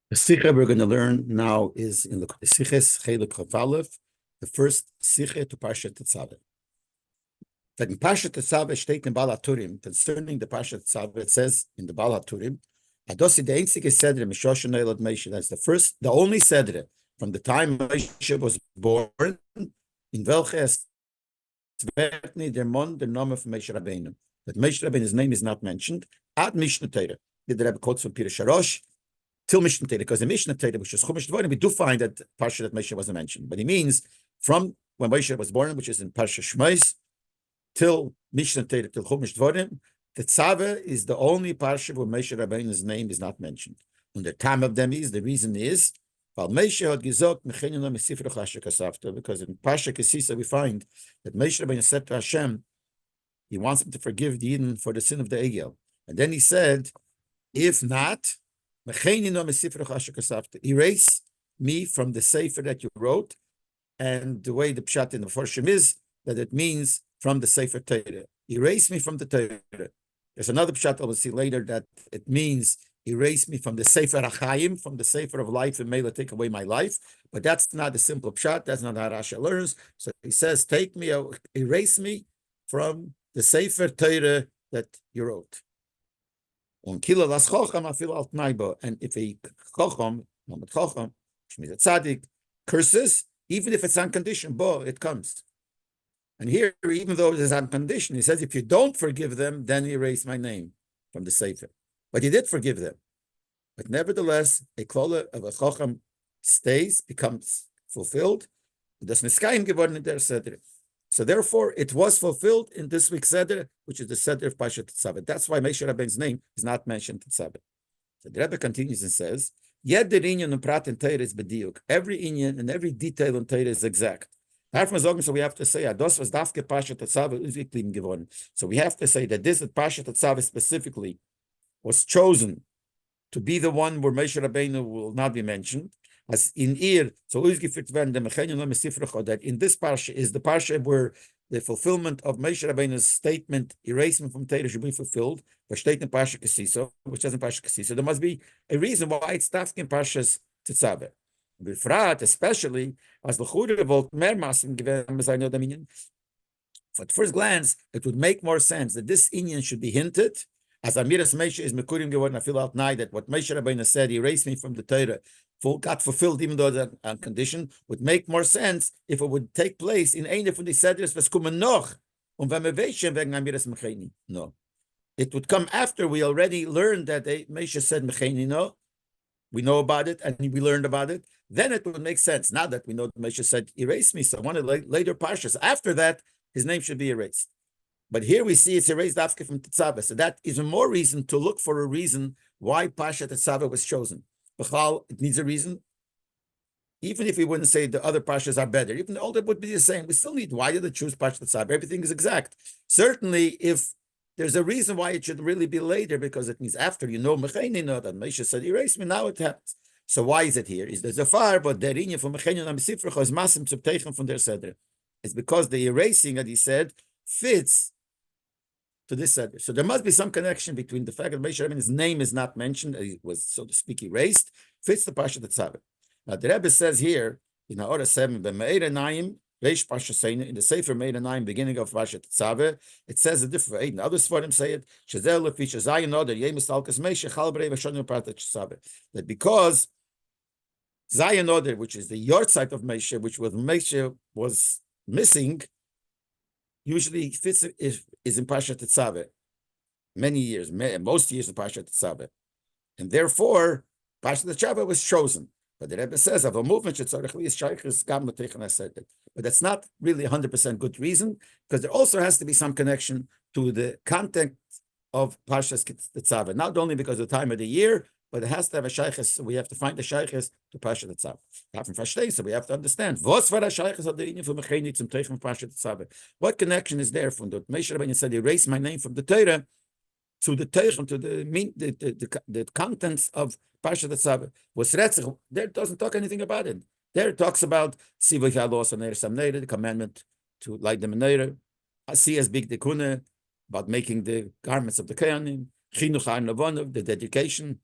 The Sikha we're going to learn now is in the Siches Chelek Chaf Aleph, the first Sikha to Parshat Tetsave. That in Parshat Tetsave steht in Baal HaTurim, concerning the Parshat Tetsave, it says in the Baal HaTurim, Adosi the einzige Sedre Mishoshen Elad Moshe. That's the only Sedre from the time Moshe was born, in welches Zwertni der Mon der Name of Moshe Rabbeinu. That Moshe Rabbeinu's name is not mentioned. Ad Mishnah Torah. Did the Rebbe quotes from Pirush HaRosh till Mishnah Torah, because in Mishnah Torah, which is Chumash Dvarim, we do find that Parsha that Moshe wasn't mentioned, but he means from when Moshe was born, which is in Parsha Shmos, till Mishnah Torah, till Chumash Dvarim. Tetsave is the only Parsha where Moshe Rabbeinu's name is not mentioned. And the time of them is, the reason is, because in Parsha Kesisa we find that Moshe Rabbeinu said to Hashem, he wants him to forgive the Yidden for the sin of the Egel. And then he said, if not, erase me from the sefer that you wrote. And the way the pshat in the Forshim is that it means from the sefer Torah. Erase me from the Torah. There's another pshat I will see later that it means erase me from the sefer Achayim, from the sefer of life, and may take away my life. But that's not a simple pshat. That's not how Rasha learns. So he says, erase me from the sefer Torah that you wrote. And if a chocham, which means a tzaddik, curses, even if it's on condition, it comes. And here, even though it is on condition, he says, if you don't forgive them, then erase my name from the sefer. But he did forgive them. But nevertheless, a klola of a chocham becomes fulfilled. Das miskayim geworden in der Seder. So therefore, it was fulfilled in this week's Seder, which is the Seder of Parshat Tetsave. That's why Moshe Rabbeinu's name is not mentioned in Tetsave. So the Rebbe continues and says, Jeder inyan und prat in Torah is bediuk. Every inyan and every detail in Torah is exact. So we have to say, Ados was dafke Parshat Tetsave uzviklim geworden. So we have to say that this Parshat Tetsave specifically was chosen to be the one where Moshe Rabbeinu will not be mentioned. As in so that in this parsha is the parsha where the fulfillment of Moshe Rabbeinu's statement, erasement from Torah, should be fulfilled, but state in Parsha Kesisa, which doesn't Parsha Kesisa. There must be a reason why it's stuck in Parshas Tetsave. Befrat, especially as the Chura volt mehr Masim given as I know the meaning. At first glance, it would make more sense that this Inyan should be hinted. As Amiras Moshe is Mekurim geworden, I feel out night that what Moshe Rabbeinu said, erase me from the Torah, got fulfilled, even though that condition would make more sense if it would take place in eine von die Sedres was kommen noch wenn wir wegen Amiras Mecheni. No, it would come after we already learned that Moshe said Mecheni. No, we know about it and we learned about it. Then it would make sense. Now that we know that Moshe said erase me, so one of the later parshas after that his name should be erased. But here we see it's erased after from Tetsave. So that is more reason to look for a reason why Parsha Tetsave was chosen. It needs a reason. Even if we wouldn't say the other Parshas are better, even all that would be the same, we still need, why did they choose Parsha Tetsave? Everything is exact. Certainly, if there's a reason why it should really be later, because it means after, Mecheni, that Moshe said, erase me, now it happens. So why is it here? Is there's a fire, but der Inyan from Mecheni and Sifrach is masim zu teichen from der Seder. It's because the erasing that he said fits to this Seder. So there must be some connection between the fact that Moshe Rabbeinu's name is not mentioned, he was, so to speak, erased, fits the Parsha Tetsave. Now the Rebbe says here, in Orah 7, in the Sefer Meir Anayim, beginning of Parsha Tetsave, it says a different way. And others for him say it, that because Zayin Oder, which is the yard site of Moshe, which was Moshe was missing, usually fits is in Parsha Tetsave, many years, most years in Parsha Tetsave, and therefore Parsha Tetsave was chosen. But the Rebbe says of a movement, but that's not really 100% good reason, because there also has to be some connection to the content of Parsha Tetsave, not only because of the time of the year, but it has to have a shaykhis. So we have to find the shaykhis to Parsha Tetsave. So we have to understand what connection is there from the Moshe Rabbeinu said, erase my name from the Torah to the Teichim, to the contents of Parsha Tetsave. Was Retzich, there doesn't talk anything about it. There it talks about the commandment to light the menorah, Asiyas big dekune, about making the garments of the Kohanim, Chinuch the dedication,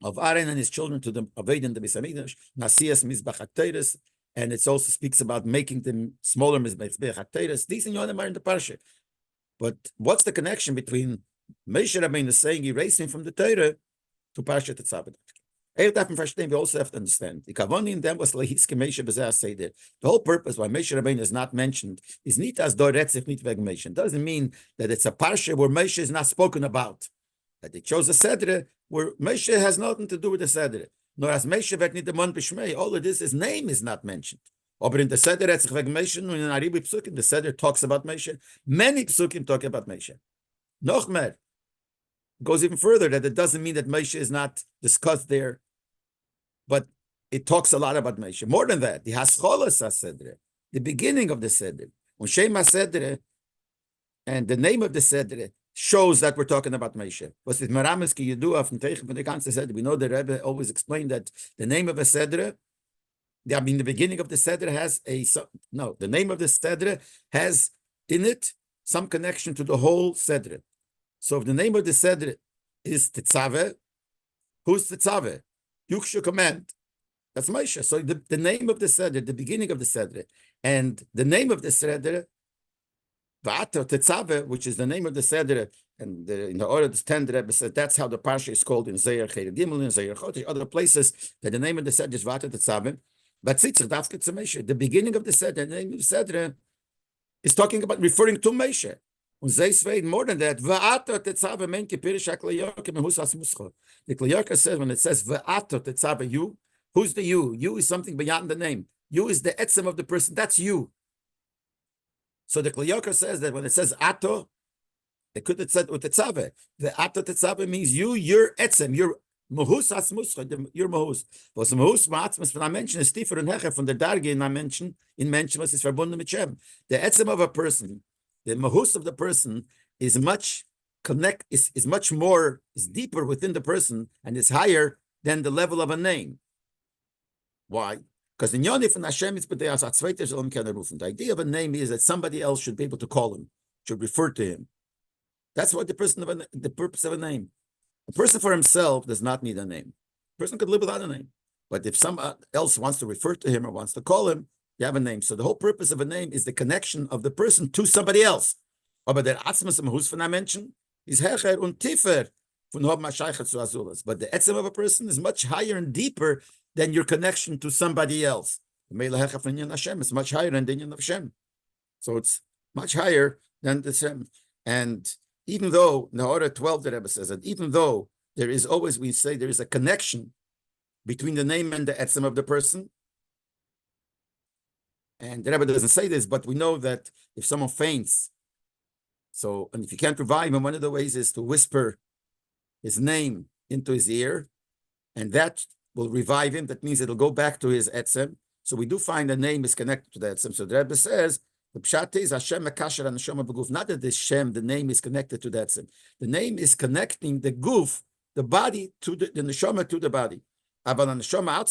of Aaron and his children to the Aved the Beis Hamikdash, Nasias Mizbach HaTeiros, and it also speaks about making them smaller Mizbach HaTeiros. These in Yonim are in the Parsha. But what's the connection between Moshe Rabbeinu saying erase him from the Torah to Parsha Tetsave? We also have to understand the Kavoni in them was Lehiske Moshe B'zeh Seder. The whole purpose why Moshe Rabbeinu is not mentioned is not as Doretzich nit wegen Moshe. Doesn't mean that it's a Parsha where Moshe is not spoken about. That they chose a Seder where Moshe has nothing to do with the Seder. Nor as Moshe wird nicht der Mond b'shmei. All of this, his name is not mentioned. Aber in the Seder hat sich wegen Moshe, und in Aribi Psukim, the Seder talks about Moshe. Many Psukim talk about Moshe. Noch mehr. Goes even further, that it doesn't mean that Moshe is not discussed there, but it talks a lot about Moshe. More than that, the Hascholas HaSeder, the beginning of the Seder, when Shem HaSeder, and the name of the Seder shows that we're talking about Moshe. Was it Maramis ki Yedua from Teichim from the ganze Seder? We know the Rebbe always explained that the name of a Seder, I mean, the beginning of the Seder has the name of the Seder has in it some connection to the whole Seder. So if the name of the Seder is Tetsave, who's Tetsave? Yukshu command. That's Moshe. So the name of the Seder, the beginning of the Seder, and the name of the Seder, Va'ato Tetsave, which is the name of the Seder, and in the order of 10, the Rebbe said that's how the Parsha is called in Zeir Cheder Gimel, in Zeir Chodesh, other places, that the name of the Seder is Va'ato Tetsave. But Tzitzich Dafke to Moshe, the beginning of the Seder, the name of the Seder, is talking about, referring to Moshe. Und they say more than that. Va'ato Tetsave men kipirish HaKliyarka mehusas muscha. The Kliyarka says when it says Va'ato Tetsave you, who's the you? You is something beyond the name. You is the etzem of the person. That's you. So the Kliyarka says that when it says Ato, it could have said Utetzave. The Ato Tetzave means you, you're etzem, you're Mahus muscha, you're Mahus. Was Mahus Ma'atzmas von einem Menschen ist tiefer und höher von der Darge in einem Menschen, in Menschen, was ist verbunden mit Shem. The etzem of a person, the Mahus of the person is much deeper within the person and is higher than the level of a name. Why? Because in Yonif and Hashem is the idea of a name is that somebody else should be able to call him, should refer to him. That's what the purpose of a name. A person for himself does not need a name. A person could live without a name. But if someone else wants to refer to him or wants to call him, you have a name. So the whole purpose of a name is the connection of the person to somebody else. Aber der Atzmas am Hus von einem Menschen ist hecher und tiefer von Hob Mashaycha zu Azulas. But the etzem of a person is much higher and deeper than your connection to somebody else. The Meila hecher von Yin Hashem is much higher than the Yin of Hashem. So it's much higher than the Hashem. And even though, in the order 12, the Rebbe says that even though there is always, we say there is a connection between the name and the etzem of the person, and the Rebbe doesn't say this, but we know that if someone faints, and if you can't revive him, one of the ways is to whisper his name into his ear, and that will revive him. That means it'll go back to his etzem. So we do find the name is connected to the etzem. So the Rebbe says, the pshat is Hashem mekasher and Neshama b'guf. Not that the Shem, the name is connected to the etzem. The name is connecting the guf, the body, to the Neshama to the body. The neshama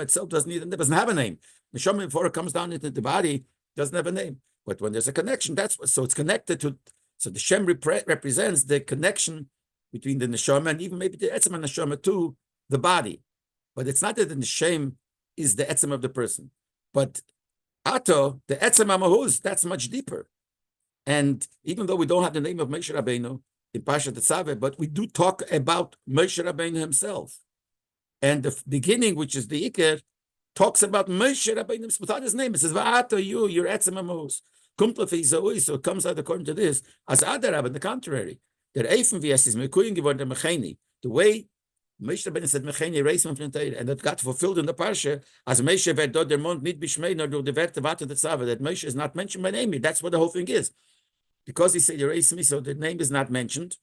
itself doesn't have a name. The neshama, before it comes down into the body, doesn't have a name. But when there's a connection, so it's connected to. So the Shem represents the connection between the neshama and even maybe the etzem and neshama to the body. But it's not that the Shem is the etzem of the person. But Ato, the etzem amahuz, that's much deeper. And even though we don't have the name of Moshe Rabbeinu in Parshat Tetsave, but we do talk about Moshe Rabbeinu himself. And the beginning, which is the Iker, talks about Moshe Rabbeinu without his name. It says, Va'ato you, your etzem amahuz. So it comes out according to this, as Adarab, on the contrary. The way Moshe Rabbeinu said, Mecheni, raise him from the Torah, and that got fulfilled in the Parsha, as Moshe werd dort der Mond nicht bishmei, nor du the Werte Va'ato Tetsave, that Moshe is not mentioned by name. That's what the whole thing is. Because he said, erase me, so the name is not mentioned.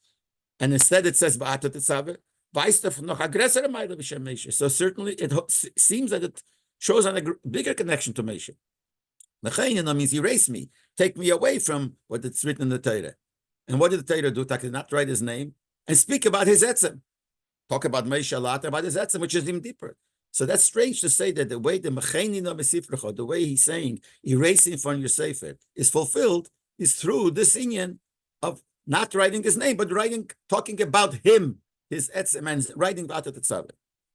And instead it says, Va'ato Tetsave, so certainly it seems that it shows on a bigger connection to Moshe. Mecheni means erase me, take me away from what it's written in the Torah. And what did the Torah do? Take not write his name and speak about his etzem. Talk about Moshe a lot, about his etzem, which is even deeper. So that's strange to say that the way the Mecheni no mesifrecha, the way he's saying erasing from your sefer is fulfilled is through this inyan of not writing his name, but talking about him. his etzem and writing about the Tetsave.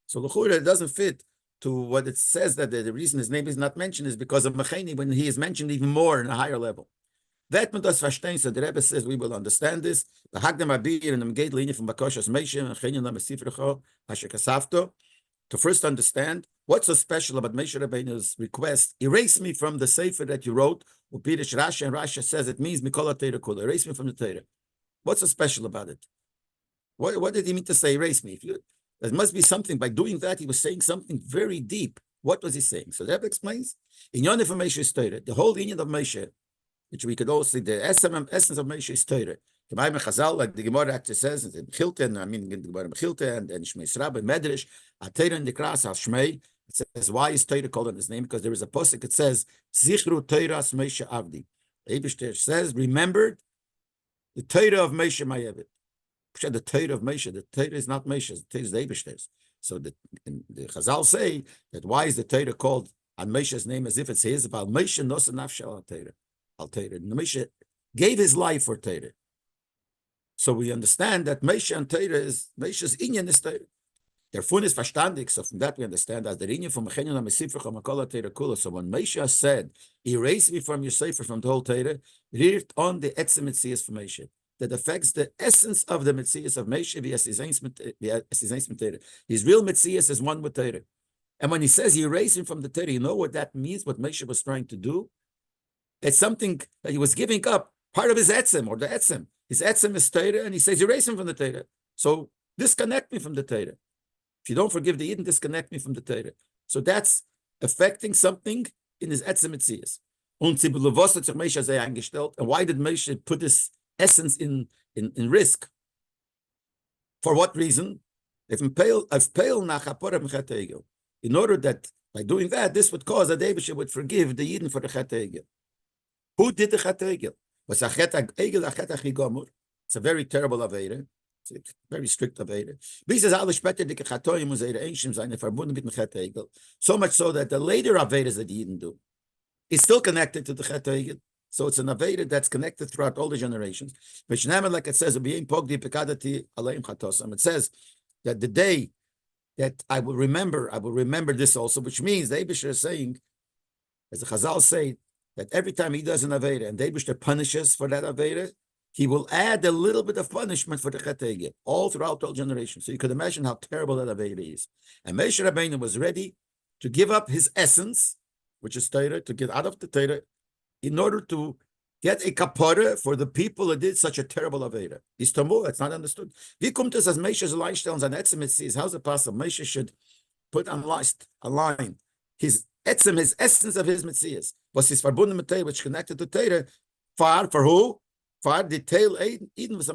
So l'chura, it doesn't fit to what it says that the reason his name is not mentioned is because of Mecheni, when he is mentioned even more in a higher level. That man does verstehen, so the Rebbe says we will understand this. The Hagdam Abir and the Meged Linie from Bakoshas Meishe and Chenin Lamesifrecho Asher Kasafto. To first understand what's so special about Moshe Rabbeinu's request, erase me from the Sefer that you wrote. Upirish Rashi, and Rashi says it means Mikola Teira Kula. Erase me from the Teira. What's so special about it? What did he mean to say? Erase me. There must be something. By doing that, he was saying something very deep. What was he saying? So the Rebbe explains. In Yonif of Moshe is Teira. The whole union of Moshe, which we could also see, the essence of Moshe is Teira. The Maimon Chazal, like the Gemara actually says, in Chilton, I mean, in the Gemara Chilton and Shmei Rabbi Medrash, Atayra in the Kras Al Shmei. It says, why is Torah called on his name? Because there is a posuk. It says, Zichru Torah Moshe Avdi. Eibishter says, remembered the Torah of Moshe Mayevet. The Torah of Moshe. The Torah is not Moshe's. The Torah is the Eibishter's. So the Chazal say that why is the Torah called on Moshe's name as if it's his? About Moshe Nosa Nafshe Al Torah. Al Torah. Moshe gave his life for Torah. So we understand that Moshe and Torah is Moshe's inyan is Torah. Their fun is verstandig, so from that we understand as the inyan from Mechenin HaMesifrech HaMakola Torah Kula. So when Moshe said, erase me from your sefer, from the whole Torah, read on the etzem mitzias from Moshe that affects the essence of the mitzias of Moshe via his Torah. His real mitzias is one with Torah. And when he says erase him from the Torah, you know what that means, what Moshe was trying to do? It's something that he was giving up, part of his etzem, or the etzem. His etzem is Torah, and he says, erase him from the Torah. So disconnect me from the Torah. If you don't forgive the Yidden, disconnect me from the Torah. So that's affecting something in his etzem mitzias. And why did Moshe put this essence in risk? For what reason? In order that by doing that, this would cause that Eibusha would forgive the Yidden for the Chet Egel. Who did the Chet Egel? Was a Chet Egel a Chet Achigomur? It's a very terrible Aveira. It's a very strict Aveira. So much so that the later Aveiras that the Yidden do is still connected to the Chet Egel. So it's an Aveira that's connected throughout all the generations. Like it says, it says that the day that I will remember this also, which means the Eibusher is saying, as the Chazal say, that every time he does an Aveira and the Eibusher punishes for that Aveira, he will add a little bit of punishment for the Chet Egel, all throughout all generations. So you could imagine how terrible that Aveira is. And Moshe Rabbeinu was ready to give up his essence, which is Torah, to get out of the Torah, in order to get a kapara for the people who did such a terrible Aveira. It's tamu, it's not understood. Wie kommt es, as Moshe's Leinstellen and etzem mitzias? How's it possible? Moshe should put on a line his etzem, his essence of his mitzias. Was his verbunden mit Torah, which connected to Torah, for who? For the tail Eden was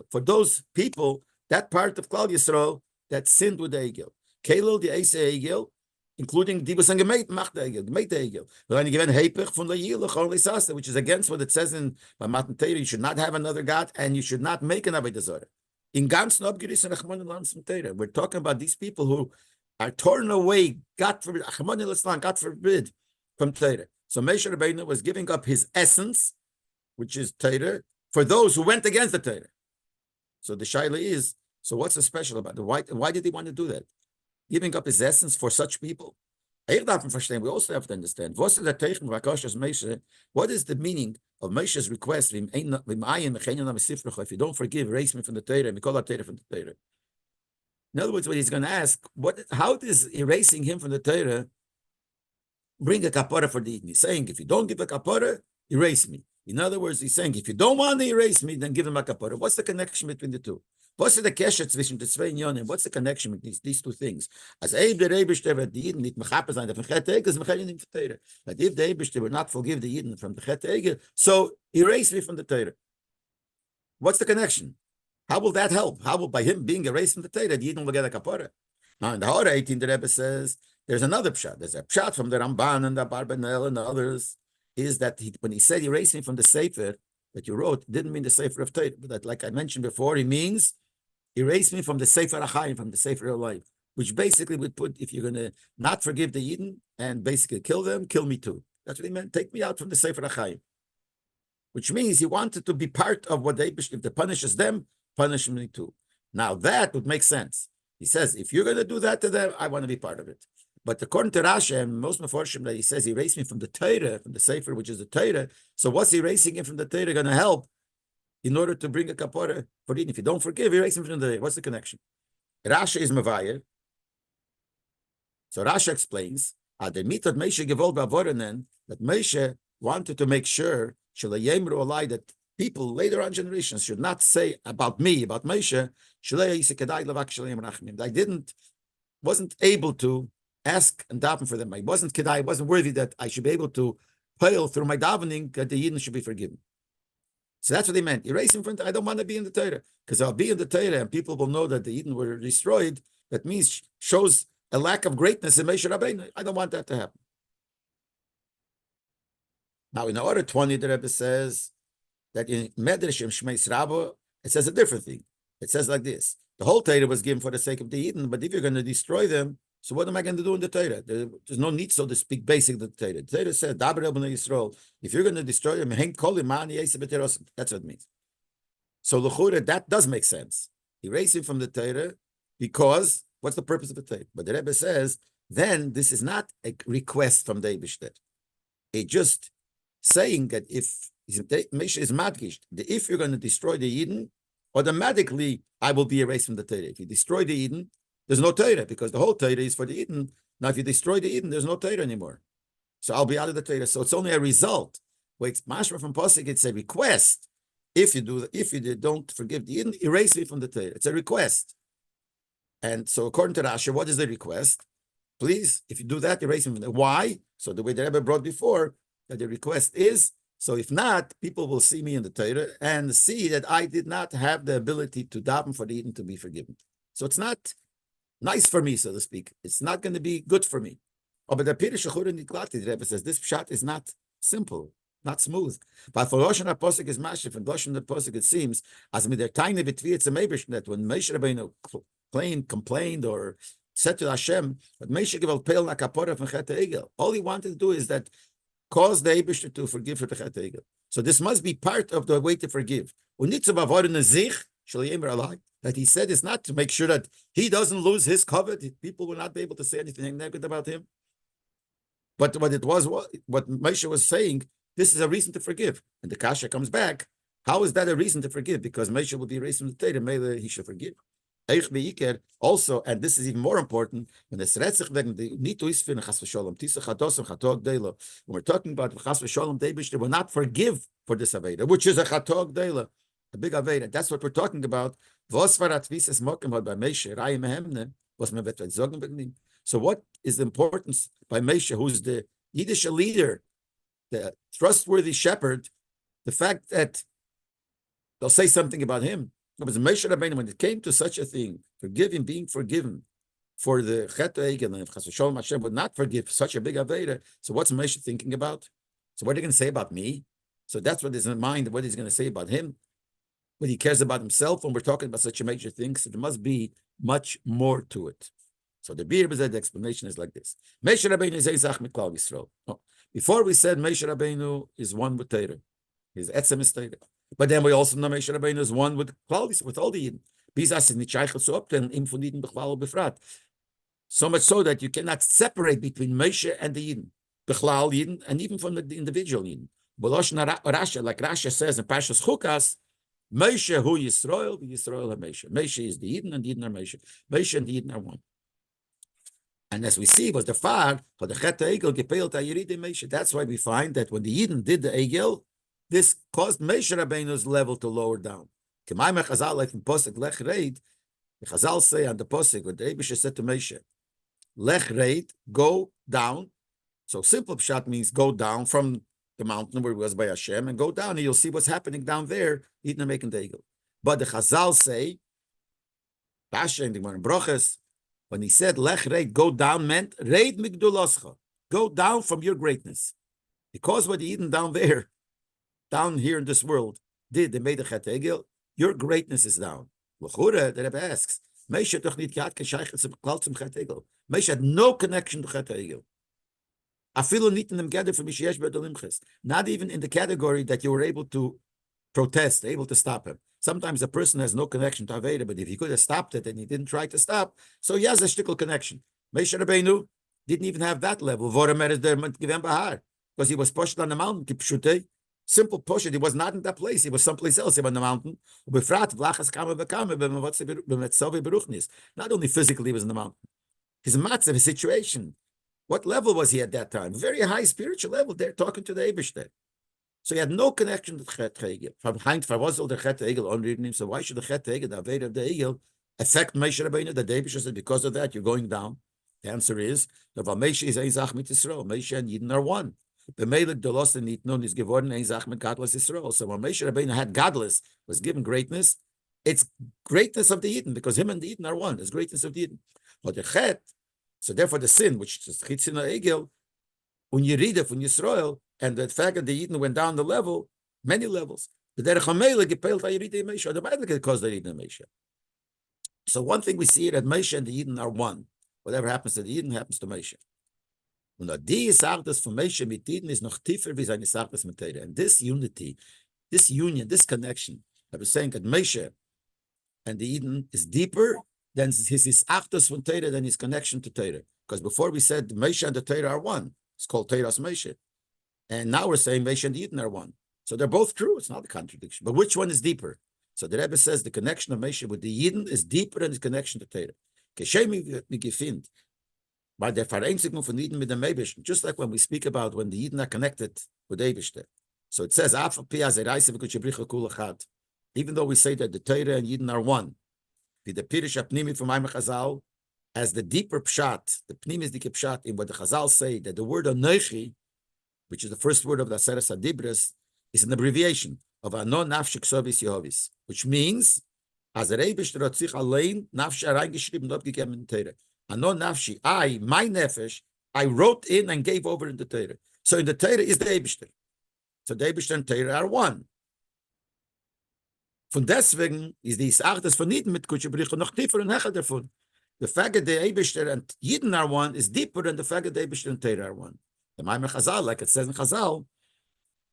for those people, that part of Klal Yisrael that sinned with the Egel. Kelel the Eise Egel, including die was gemeint macht the Egel, gemeint the Egel. But when you given Hepech from the Yilach only Sasa, which is against what it says in Matan Torah, you should not have another God and you should not make an Avodah Zarah. In ganzen Abgeris and Achmon Land from Torah, we're talking about these people who are torn away, God forbid, Achmon God forbid, from Torah. So Moshe Rabbeinu was giving up his essence, which is Torah, for those who went against the Torah. So the shaila is, so what's so special about it? Why did he want to do that? Giving up his essence for such people? We also have to understand, what is the meaning of Moshe's request, if you don't forgive, erase me from the Torah, and call out Torah from the Torah. In other words, what he's going to ask, how does erasing him from the Torah bring a kapara for the Eden? He's saying, if you don't give a kapara, erase me. In other words, he's saying, if you don't want to erase me, then give him a kapara. What's the connection between the two? What's the kesher zwischen the zwei Inyonim? What's the connection between these two things? As Eib the Eibishter wird die Yidden nicht mechaper sein, der von Chet Egel ist mechaper in the Torah. But if the Eibishter will not forgive the Yidden from the Chet Egel, so erase me from the Torah. What's the connection? How will that help? How will, by him being erased from the Torah, the Yidden will get a kapara? Now in the Hora 18, the Rebbe says, there's another pshat. There's a pshat from the Ramban and the Barbanel and the others, is that when he said erase me from the Sefer that you wrote, didn't mean the Sefer of Torah, but that, like I mentioned before, he means erase me from the Sefer Achayim, from the Sefer of Leib, which basically would put, if you're going to not forgive the Yidden and basically kill them, kill me too. That's what he meant. Take me out from the Sefer Achayim, which means he wanted to be part of what they, if they punishes them, punish me too. Now that would make sense. He says, if you're going to do that to them, I want to be part of it. But according to Rashi and most Meforshim, that he says he erased me from the Torah, from the Sefer, which is the Torah. So what's erasing him from the Torah going to help in order to bring a kapara for Eden? If you don't forgive, erase him from the Torah. What's the connection? Rashi is Mavayir. So Rashi explains, that Moshe wanted to make sure that people, later on generations, should not say about me, about Moshe, I wasn't able to ask and daven for them. I wasn't worthy that I should be able to pile through my davening that the Yidden should be forgiven. So that's what they meant. Erasing from I don't want to be in the Torah, because I'll be in the Torah and people will know that the Yidden were destroyed. That means shows a lack of greatness in Moshe Rabbeinu. I don't want that to happen. Now in order 20, the Rebbe says that in Medrashim Shmeis Rabba, it says a different thing. It says like this: the whole Torah was given for the sake of the Eden, but if you're going to destroy them, so what am I going to do in the Torah? There's no need, so to speak, basic to the Torah. The Torah says, if you're going to destroy them, that's what it means. So l'chura, that does make sense. Erase him from the Torah because what's the purpose of the Torah? But the Rebbe says, then this is not a request from the Eibishter. It's just saying that if Moshe is madgish, if you're going to destroy the Eden, automatically I will be erased from the Torah. If you destroy the Eden, there's no Torah, because the whole Torah is for the Eden. Now, if you destroy the Eden, there's no Torah anymore. So I'll be out of the Torah. So it's only a result. Wait, mashma from Pasuk, it's a request. If you don't forgive the Eden, erase me from the Torah. It's a request. And so according to Rashi, what is the request? Please, if you do that, erase me from the Torah. Why? So the way the Rebbe brought before, that the request is, so if not, people will see me in the Torah and see that I did not have the ability to daven for the Eden to be forgiven. So it's not nice for me, so to speak. It's not going to be good for me. Oh, but the Pirish Shachur in Niklati, the Rebbe says, this pshat is not simple, not smooth. But for Loshen HaPosek is mashif, and Loshen HaPosek it seems, as with their tiny betviyat Meibishn, that when Moshe Rabbeinu complained or said to Hashem, but Moshe gave al peil na kapora from Chet HaEgel. All he wanted to do is that cause the Eibishter to forgive for the Chet HaEgel. So this must be part of the way to forgive. That he said is not to make sure that he doesn't lose his covet. People will not be able to say anything negative about him. But what Moshe was saying, this is a reason to forgive. And the kasha comes back. How is that a reason to forgive? Because Moshe will be raised from the Torah, maybe he should forgive. Also, and this is even more important, when we're talking about chas v'sholom, they will not forgive for this aveda, which is a chatog deila, a big aveda. That's what we're talking about. So what is the importance by Moshe, who's the Yiddish leader, the trustworthy shepherd, the fact that they'll say something about him? Because Moshe Rabbeinu, when it came to such a thing, being forgiven for the Chet HaEgel, and if Chas v'Sholom Hashem would not forgive such a big aveda, so what's Moshe thinking about? So what are they going to say about me? So that's what is in mind, what he's going to say about him. But he cares about himself when we're talking about such a major thing, so there must be much more to it. So the the explanation is like this. Moshe Rabbeinu is Eizach Miklal Yisrael. Before we said Moshe Rabbeinu is one with Torah. He's Etzem is Torah. But then we also know Moshe Rabbeinu is one with Klal, with all the Yidden. So much so that you cannot separate between Moshe and the Yidden, Bechlal Yidden, and even from the individual Yidden. Rashi, like Rashi says in Pashas Chukas, Moshe hu Yisrael, Yisrael ha Moshe. Moshe is the Yidden, and the Yidden are Moshe. Moshe and the Yidden are one. And as we see, was the far for the Chet HaEgel gepeilt ha'yiride Moshe. That's why we find that when the Yidden did the Egel, this caused Moshe Rabbeinu's level to lower down. K'mayim Chazal, like in Posek Lech Reid, the Chazal say on the Posek, what the Eibusha said to Moshe, Lech Reid, go down. So simple pshat means go down from the mountain where it was by Hashem, and go down, and you'll see what's happening down there, Yidden making the Egel. But the Chazal say, Pasha in the Gemara Broches, when he said Lech Reid, go down, meant Reid Migduloscha, go down from your greatness. Because what the Yidden down there, down here in this world, they made the Chet HaEgel, your greatness is down. L'chura, the Rebbe asks, Moshe doch nit gehad k'shaychet zum Klal zum Chet HaEgel. Moshe had no connection to Chet HaEgel. Afilu nit in them gather for Misheyesh Be'edolimches. Not even in the category that you were able to protest, able to stop him. Sometimes a person has no connection to Aveda, but if he could have stopped it and he didn't try to stop, so he has a shtickle connection. Moshe Rabbeinu didn't even have that level. Because he was pushed on the mountain, simple push it. He was not in that place. He was someplace else. He was on the mountain. Not only physically he was in the mountain. His matzah, his situation. What level was he at that time? Very high spiritual level. They're talking to the Eibishter. So he had no connection to the Chet Egel. From Heinz Farwasel, the Chet Egel unreading him. So why should the Chet Egel, the Aveda of the Egel, affect Moshe Rabbeinu? The Eibishter said, because of that, you're going down. The answer is, the Moshe is ein Zach mit Yisrael. Moshe and Yidden are one. The Melech Dolos and Nitnon is geworden ein Zach mit Godless Yisrael. So when Moshe Rabbeinu had godless, was given greatness, it's greatness of the Yidden, because him and the Yidden are one. It's greatness of the Yidden. But the Chet, so therefore the sin, which is Chitzin Egel, when you read it from Yisrael, and the fact that the Yidden went down the level, many levels, the Derech HaMelech gepeilt HaYiride Moshe, automatically caused the Yidden Moshe. So one thing we see that Moshe and the Yidden are one. Whatever happens to the Yidden happens to Moshe. Und die Sachtes von Moshe mit Yidden is noch tiefer wie seine Sachtes mit Torah. And this unity, this union, this connection, I was saying that Moshe and the Yidden is deeper than his Achtus von Torah, than his connection to Torah. Because before we said Moshe and the Torah are one. It's called Torah's Moshe. And now we're saying Moshe and the Yidden are one. So they're both true. It's not a contradiction. But which one is deeper? So the Rebbe says the connection of Moshe with the Yidden is deeper than his connection to Torah. By the Vereinzigung von Yidden mit dem Eibishter, just like when we speak about when the Yidden are connected with Eibishter. So it says, even though we say that the Torah and Yidden are one, the Pirish Apnimi from Maimon Chazal, as the deeper pshat, the Pnim is the pshat in what the Chazal say, that the word Anochi, which is the first word of the Aseres Adibres, is an abbreviation of Anon Nafshik Sovis Yehovis, which means, as a Eibishter hat sich allein Nafshi reingeschrieben, dort gegeben in Torah. Anon Nafshi, I, my Nefesh, I wrote in and gave over in the Torah. So in the Torah is the Eibishter. So the Eibishter and Torah are one. Von deswegen ist die Achtes von Yidden mit Kutsche Bericht noch tiefer und höher davon. The fact that the Eibishter and Yidden are one is deeper than the fact that the Eibishter and Torah are one. The Maimon Chazal, like it says in Chazal,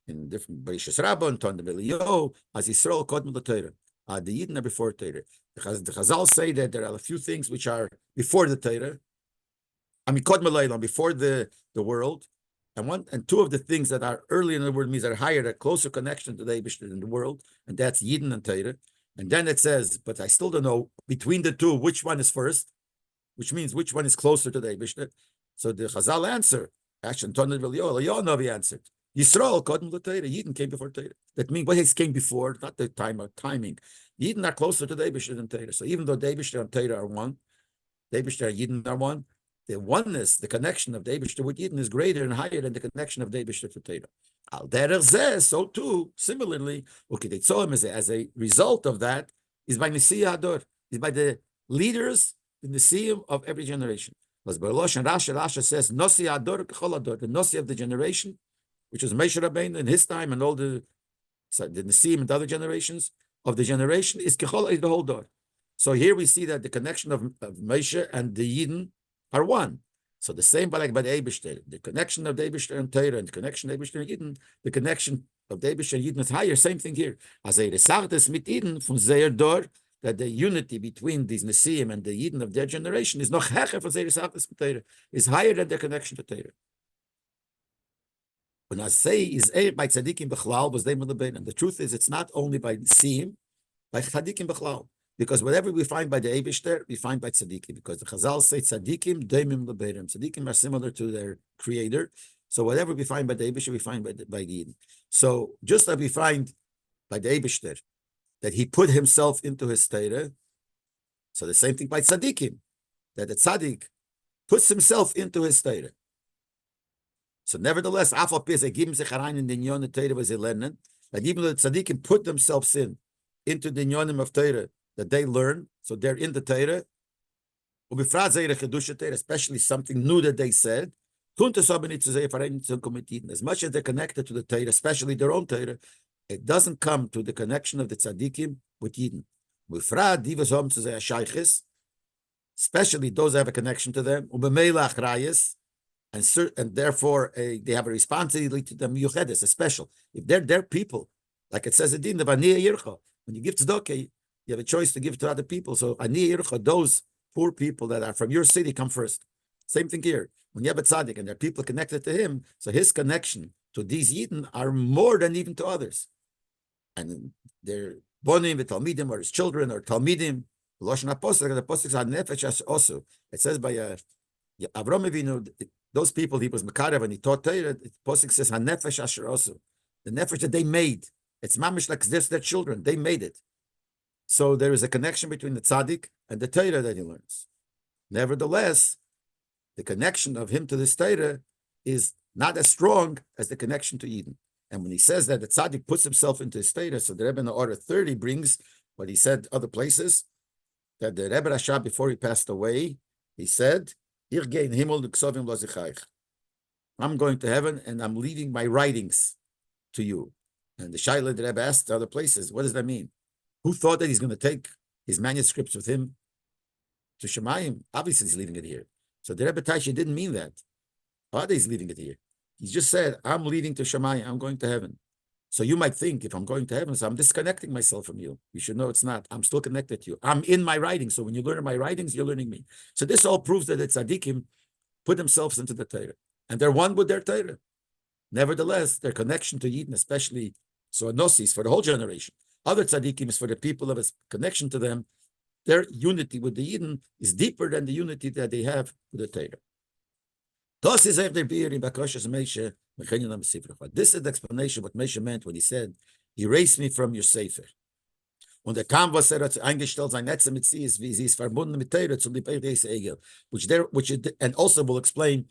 in different Beishas Rabbah and Ton Belio, as Yisrael Kodm the Torah. The Yidden are before Torah. The Chazal say that there are a few things which are before the Torah. I mean, Kodm Leilam, before the world. And two of the things that are early in the world means are higher, a closer connection to the Eibishter in the world, and that's Yidden and Torah. And then it says, but I still don't know between the two which one is first, which means which one is closer to the Eibishter. So the Chazal answer, actually, Yonavi answered, Yisrael Kodm the Torah. Yidden came before Torah. That means what came before, not the timing. Yidden are closer to the Eibishter than Torah. So even though the Eibishter and Torah are one, the Eibishter and Yidden are one, the oneness, the connection of the Eibishter with Yidden is greater and higher than the connection of the Eibishter to Torah. Al derech zeh, so too, similarly, as a result of that, is by Nesiya Hador, is by the leaders, the Nesiyim of every generation. As Belosh and Rasha says, Nosiya Hador k'chol Hador, the Nosi of the generation, which was Moshe Rabbeinu in his time, and all the Nesiyim and other generations of the generation is k'chol, is the whole door. So here we see that the connection of Moshe and the Yidden are one. So the same by the Eibishter, the connection of the Eibishter and Torah, and the connection of the Eibishter and Yidden, the connection of the Eibishter and Yidden is higher. Same thing here. As a resachtes mit Yidden from Zeir Dor, that the unity between these Nesiyim and the Yidden of their generation is noch hecher from Zeir resachtes mit Torah, is higher than their connection to Torah. When I say is by tzadikim b'chlal was they melabein, and the truth is it's not only by Nesiyim, by tzadikim b'chlal. Because whatever we find by the Eibishter, we find by tzaddikim. Because the Chazal say tzaddikim deimim leberim. Tzaddikim are similar to their creator. So whatever we find by the Eibishter, we find by the Yidden. So just like we find by the Eibishter that he put himself into his Torah, so the same thing by tzaddikim, that the tzaddik puts himself into his Torah. So nevertheless, afal pi ze geben sich herein in den Inyonim Torah was lernen, that even though the tzaddikim put themselves into the Inyonim of Torah that they learn, so they're in the Torah, especially something new that they said, as much as they're connected to the Torah, especially their own Torah, it doesn't come to the connection of the tzaddikim with Yidden. Especially those that have a connection to them, and therefore they have a responsibility to them, a special. If they're their people, Like it says, when you give tzedakah, you have a choice to give to other people. So those poor people that are from your city come first. Same thing here. When you have a tzaddik and there are people connected to him, so his connection to these Yidden are more than even to others. And they're bonim with Talmidim or his children or Talmidim. The Pasuk says nefesh also. It says by Avram Avinu, those people he was Mekarev and he taught Torah. The Pasuk says hanefesh asher also. The nefesh that they made. It's mamish like this, their children. They made it. So there is a connection between the tzaddik and the Torah that he learns. Nevertheless, the connection of him to this Torah is not as strong as the connection to Eden. And when he says that the tzaddik puts himself into his Torah, so the Rebbe in the Order 30 brings what he said other places, that the Rebbe Rashab, before he passed away, he said, I'm going to heaven and I'm leaving my writings to you. And the Shaila, the Rebbe asked other places, what does that mean? Who thought that he's going to take his manuscripts with him to Shemayim? Obviously, he's leaving it here. So the Rebbe Tashi didn't mean that. Why he's leaving it here? He just said, I'm leaving to Shemayim. I'm going to heaven. So you might think, if I'm going to heaven, so I'm disconnecting myself from you. You should know it's not. I'm still connected to you. I'm in my writings. So when you learn my writings, you're learning me. So this all proves that the tzaddikim put themselves into the Torah. And they're one with their Torah. Nevertheless, their connection to Yidden, especially so Nosis, for the whole generation. Other tzaddikim is for the people of his connection to them. Their unity with the Yidden is deeper than the unity that they have with the Torah. This is the explanation what Moshe meant when he said, erase me from your Sefer. Und kam, was hat eingestellt, sein Netze mit sie ist, wie sie ist verbunden mit Torah zu Leib Egel, and also will explain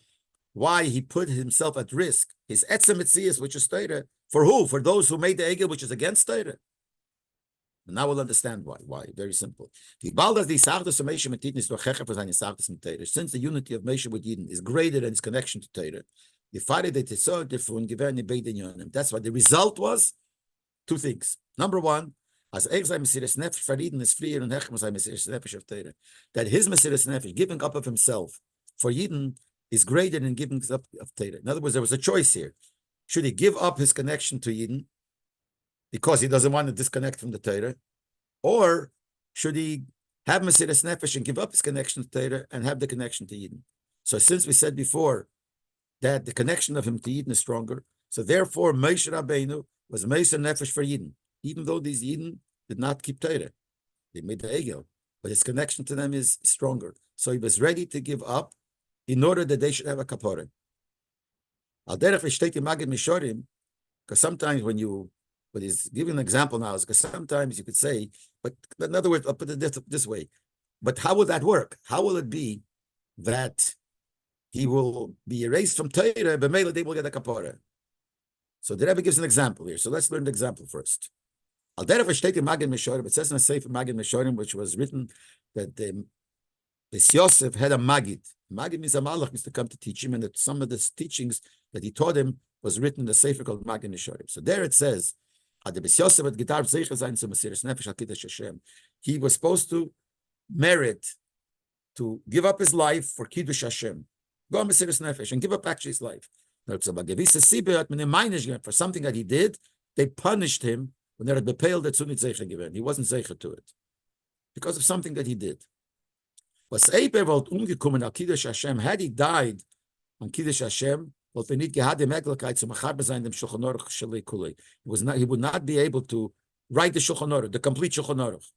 why he put himself at risk. His Etze Mitzias, which is Torah, for who? For those who made the Egel, which is against Torah. And now we'll understand why. Why? Very simple. Since the unity of Moshe with Yidden is greater than his connection to Torah, that's why the result was two things. Number one, that his Mesiras Nefesh, giving up of himself for Yidden, is greater than giving up of Torah. In other words, there was a choice here. Should he give up his connection to Yidden because he doesn't want to disconnect from the Torah, or should he have Mesiras Nefesh and give up his connection to Torah and have the connection to Yidden? So since we said before that the connection of him to Yidden is stronger, so therefore Moshe Rabbeinu was Mesiras Nefesh for Yidden, even though these Yidden did not keep Torah. They made the Egel, but his connection to them is stronger. So he was ready to give up in order that they should have a kapara. Al derech v'shtei magid mishorim, because sometimes when he's giving an example now, because sometimes you could say, but in other words, I'll put it this way, but how will that work? How will it be that he will be erased from Torah, but maybe they will get a kapara? So the Rebbe gives an example here. So let's learn the example first. Al derech v'shtei magid mishorim, it says in a Sefer Magid Mishorim, which was written that this Yosef had a Magid. Magid means a Malach used to come to teach him, and that some of the teachings that he taught him was written in the Sefer called Magid Mishorim. So there it says, he was supposed to merit to give up his life for Kiddush Hashem. Go on Mesiras Nefesh and give up actually his life. For something that he did, they punished him when they had bepailed that Zunit Zeichen given. He wasn't Zeichen to it because of something that he did. Was umgekommen al Kiddush Hashem, had he died on Kiddush Hashem, he would not be able to write the Shulchan Aruch, the complete Shulchan Aruch.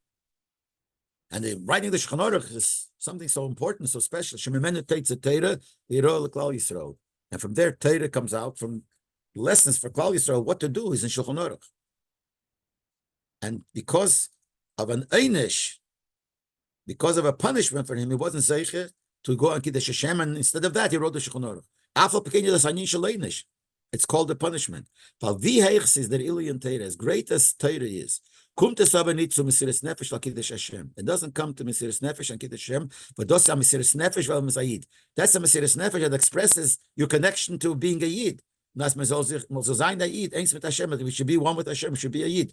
And the writing the Shulchan Aruch is something so important, so special. And from there, Torah comes out from lessons for Klal Yisrael. What to do is in Shulchan Aruch. And because of an einish, because of a punishment for him, he wasn't zeicher to go on Kiddush Hashem, and instead of that, he wrote the Shulchan Aruch. It's called the punishment. Is the Ilian Torah, as great as Torah is, it doesn't come to Mesiras Nefesh and Kiddush Hashem, but that's a Mesiras Nefesh vel Mezayid. That's a Mesiras Nefesh that expresses your connection to being a Yid. We should be one with Hashem, we should be a Yid.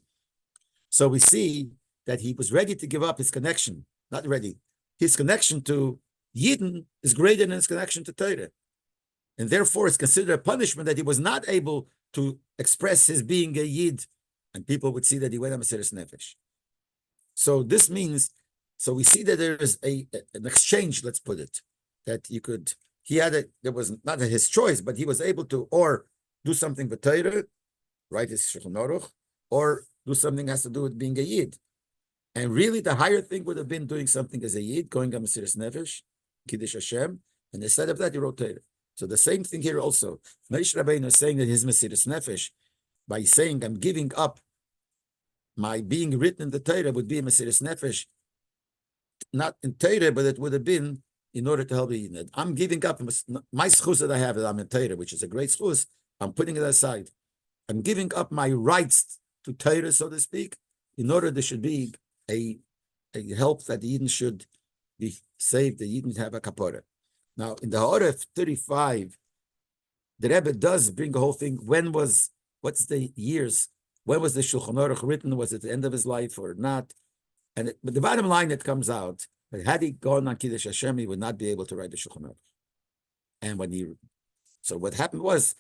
So we see that he was ready to give up his connection. Not ready. His connection to Yidden is greater than his connection to Torah. And therefore, it's considered a punishment that he was not able to express his being a Yid and people would see that he went on Mesiris Nefesh. So this means, so we see that there is an exchange, let's put it, that you could, there was not his choice, but he was able to, or do something with Torah, write his Shulchan Aruch, or do something that has to do with being a Yid. And really the higher thing would have been doing something as a Yid, going on Mesiris Nefesh, Kiddush Hashem, and instead of that, he wrote Torah. So the same thing here also. Moshe Rabbeinu is saying that his Mesiris Nefesh, by saying, I'm giving up my being written in the Torah, would be a Mesiris Nefesh, not in Torah, but it would have been in order to help the Yid. I'm giving up my schus that I have, that I'm in Torah, which is a great schus, I'm putting it aside. I'm giving up my rights to Torah, so to speak, in order there should be a help that the Yidden should be saved, the Yidden have a kapora. Now, in the Ha'ara 35, the Rebbe does bring the whole thing. What's the years? When was the Shulchan Aruch written? Was it the end of his life or not? But the bottom line that comes out, that had he gone on Kiddush Hashem, he would not be able to write the Shulchan Aruch. And so what happened was,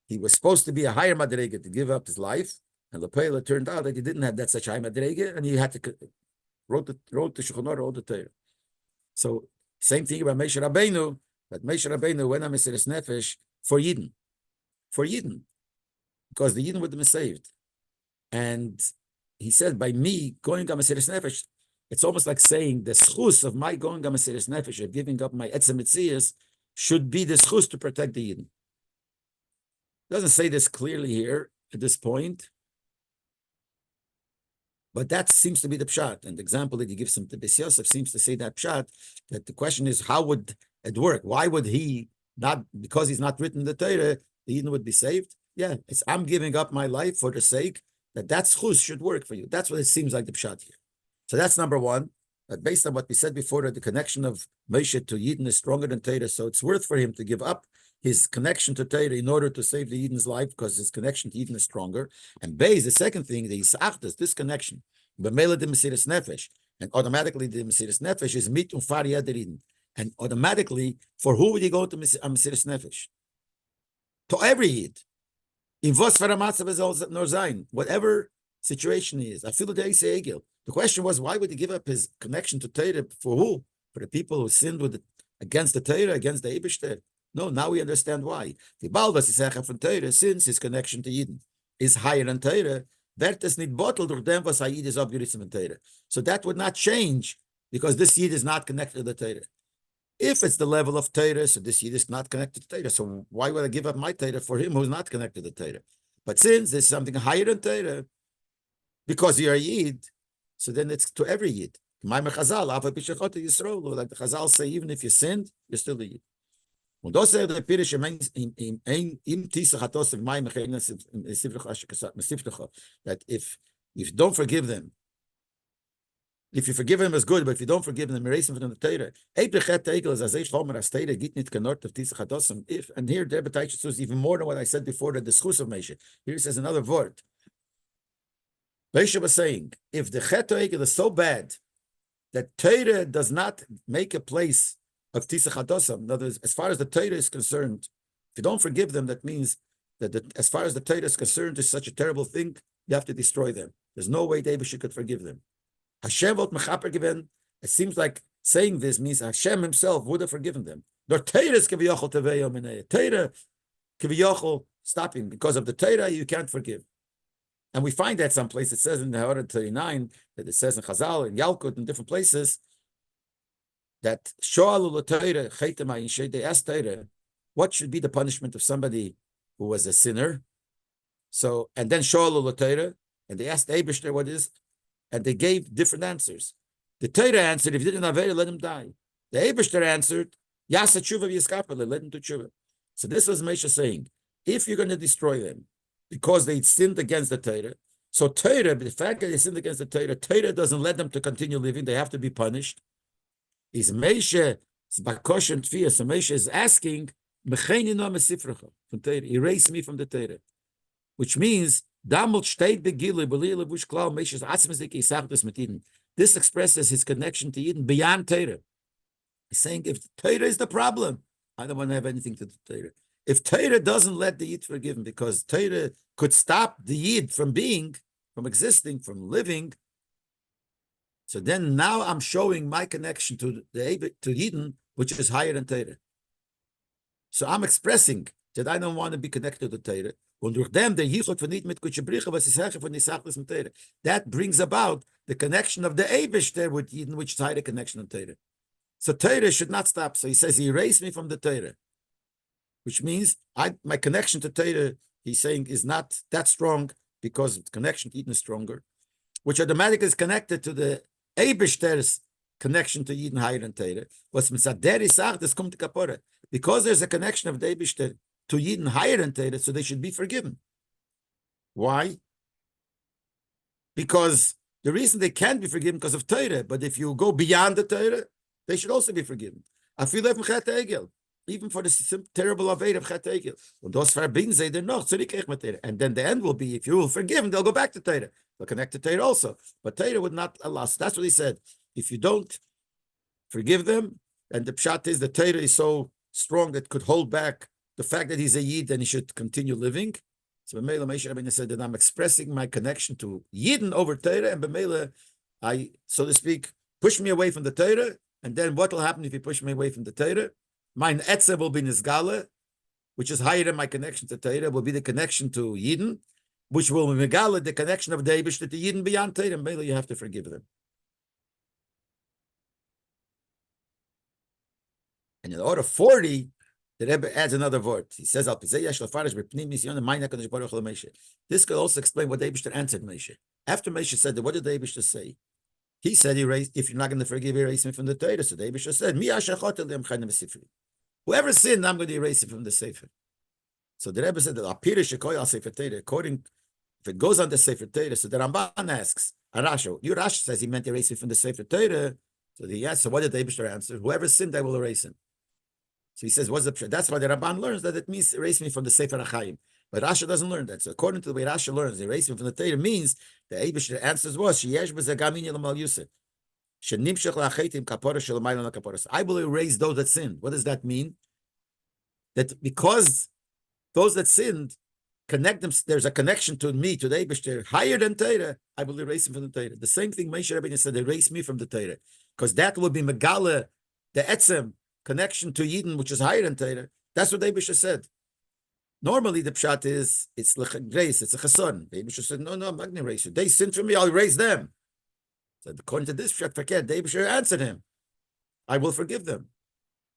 he was supposed to be a higher madrega to give up his life, and Lepela turned out that he didn't have that such high madrega, and he had to wrote the Shulchan Aruch, wrote the Torah. So same thing about Moshe Rabbeinu, but Moshe Rabbeinu went on Mesiris Nefesh for Yidden, because the Yidden would have been saved. And he said, by me going on Mesiris Nefesh, it's almost like saying the schus of my going on Mesiris Nefesh, of giving up my etzem mitzias, should be the schus to protect the Yidden. Doesn't say this clearly here at this point, but that seems to be the pshat. And the example that he gives him to Beis Yosef seems to say that pshat, that the question is, how would it work? Why would he not, because he's not written the Torah, the Yidden would be saved? Yeah, I'm giving up my life for the sake that schus should work for you. That's what it seems like the pshat here. So that's number one. That based on what we said before, that the connection of Moshe to Yidden is stronger than Torah, so it's worth for him to give up his connection to Torah in order to save the Yidden's life, because his connection to Yidden is stronger. And Beis, the second thing, the Yisachtas, this connection, B'meila de Mesiris Nefesh, and automatically the Mesiris Nefesh is mit ufar yad Yidden. And automatically, for who would he go to Mesiris Nefesh? To every Yid. In vos varamatzav nor zayin, whatever situation he is. I feel the say Egel. The question was, why would he give up his connection to Torah? For who? For the people who sinned against the Torah, against the Eibishter? No, now we understand why. The Baldas is from Torah, since his connection to Yidden is higher than Torah, wird es nicht bottled durch dem, was Yid is abgerissen in Torah. So that would not change, because this Yid is not connected to the Torah. If it's the level of Torah, so this Yid is not connected to Torah. So why would I give up my Torah for him who's not connected to Torah? But since there's something higher than Torah, because you're a Yid, so then it's to every Yid. Like the Chazal say, even if you sinned, you're still a Yid. That if you don't forgive them, if you forgive them, is good, but if you don't forgive them, erase them from the Torah. And here the Rebbe says even more than what I said before, that the schus of Moshe. Here he says another word. Moshe was saying, if the chet ha'egel is so bad that Torah does not make a place of tisach hadosam, in other words, as far as the Torah is concerned, if you don't forgive them, that means that as far as the Torah is concerned, it's such a terrible thing, you have to destroy them. There's no way David could forgive them. Hashem vot mechaper given. It seems like saying this means Hashem himself would have forgiven them. Their Torah is kiviyachol teveyo minei. Torah kiviyachol stopping, because of the Torah you can't forgive. And we find that someplace. It says in the Ha'ara 39, that it says in Chazal, in Yalkut, in different places, that Shoalu Torah chaytema in they asked Torah, what should be the punishment of somebody who was a sinner? So, and then Shoalu Torah, and they asked Eibishter what is, and they gave different answers. The Torah answered, if you didn't have let him die. The Eibishter answered, Yasa tshuva v'yiskapele, let him do tshuva. So this was Moshe saying, if you're going to destroy them because they sinned against the Torah, so Torah, the fact that they sinned against the Torah, Torah doesn't let them to continue living, they have to be punished. Is Moshe bakosh and tfiyah? So Moshe is asking, from Torah, erase me from the Torah, which means this expresses his connection to Yidden beyond Torah. He's saying, if Torah is the problem, I don't want to have anything to do with Torah. If Torah doesn't let the Yid forgive him, because Torah could stop the Yid from being, from existing, from living. So then now I'm showing my connection to Yidden, which is higher than Torah. So I'm expressing that I don't want to be connected to Torah. That brings about the connection of the Eibishter with Yidden, which is higher connection to Torah. So Torah should not stop. So he says, he erased me from the Torah, which means my connection to Torah, he's saying, is not that strong because the connection to Yidden is stronger, which automatically is connected to the Eibishter's connection to Yidden higher than Torah. Because there's a connection of the Eibishter to Yidden higher than Torah, so they should be forgiven. Why? Because the reason they can't be forgiven because of Torah, but if you go beyond the Torah, they should also be forgiven. Even for the terrible aved of Chet Egel. And then the end will be, if you will forgive them, they'll go back to Torah. They'll connect to Torah also. But Torah would not allow. So that's what he said. If you don't forgive them, and the pshat is the Torah is so strong that could hold back the fact that he's a Yid and he should continue living. So B'meila Moshe Rabbeinu said that I'm expressing my connection to Yidden over Torah, and B'meila, I, so to speak, push me away from the Torah, and then what will happen if you push me away from the Torah? Mine Etze will be Nizgala, which is higher than my connection to Torah, will be the connection to Yidden, which will be Megala, the connection of the Eibush to the Yidden beyond Torah, and B'meila you have to forgive them. And in order 40, the Rebbe adds another word. He says, this could also explain what the Eibush answered Moshe. After Moshe said, what did the Eibush say? He said, if you're not going to forgive, erase me from the Torah. So the Eibush said, whoever sinned, I'm going to erase it from the Sefer. So the Rebbe said that according, if it goes on the Sefer Torah, so the Ramban asks, Rashi says he meant erase it from the Sefer Torah. So he asked, so what did the Eibush answer? Whoever sinned, I will erase him. So he says, what's the pshat? That's why the Ramban learns that it means erase me from the Sefer HaChaim. But Rashi doesn't learn that. So according to the way Rashi learns, erase me from the Torah means the Eibush answers was sheyesh b'zeh l'mal yusef shenimshach la'acheitim kapora shelamayla la'kaporas. I will erase those that sinned. What does that mean? That because those that sinned connect them, there's a connection to me, to the Eibush higher than Torah. I will erase him from the Torah. The same thing Moshe Rabbeinu said, erase me from the Torah, because that will be Megala, the Etzem connection to Yidden, which is higher than Torah. That's what the Eibush said. Normally, the pshat is, it's grace, it's a chasson. The Eibush said, no, I'm not going to erase you. They sinned for me, I'll erase them. So according to this pshat, forget, the Eibush answered him, I will forgive them.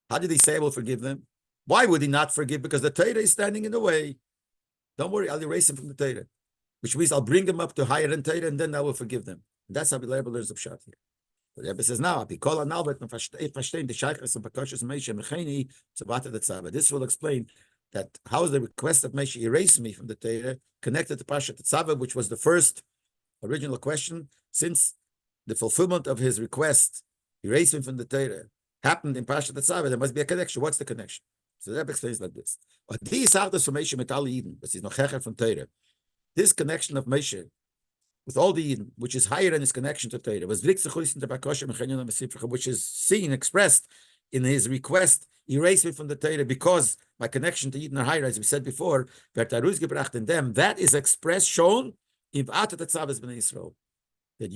How did he say I will forgive them? Why would he not forgive? Because the Torah is standing in the way. Don't worry, I'll erase him from the Torah, which means I'll bring him up to higher than Torah, and then I will forgive them. And that's how the Rebbe learns the pshat here. The Rebbe says now, this will explain that how is the request of Moshe erase me from the Torah connected to Pasha Tetsave, which was the first original question, since the fulfillment of his request, erase him from the Torah, happened in Pasha Tetsave, there must be a connection. What's the connection? So the Rebbe explains like this. This connection of Moshe with all the Eden, which is higher than his connection to Torah, which is seen, expressed in his request, erase me from the Torah because my connection to Eden are higher, as we said before, in them, that is expressed, shown in Tetsave B'nai Yisrael. That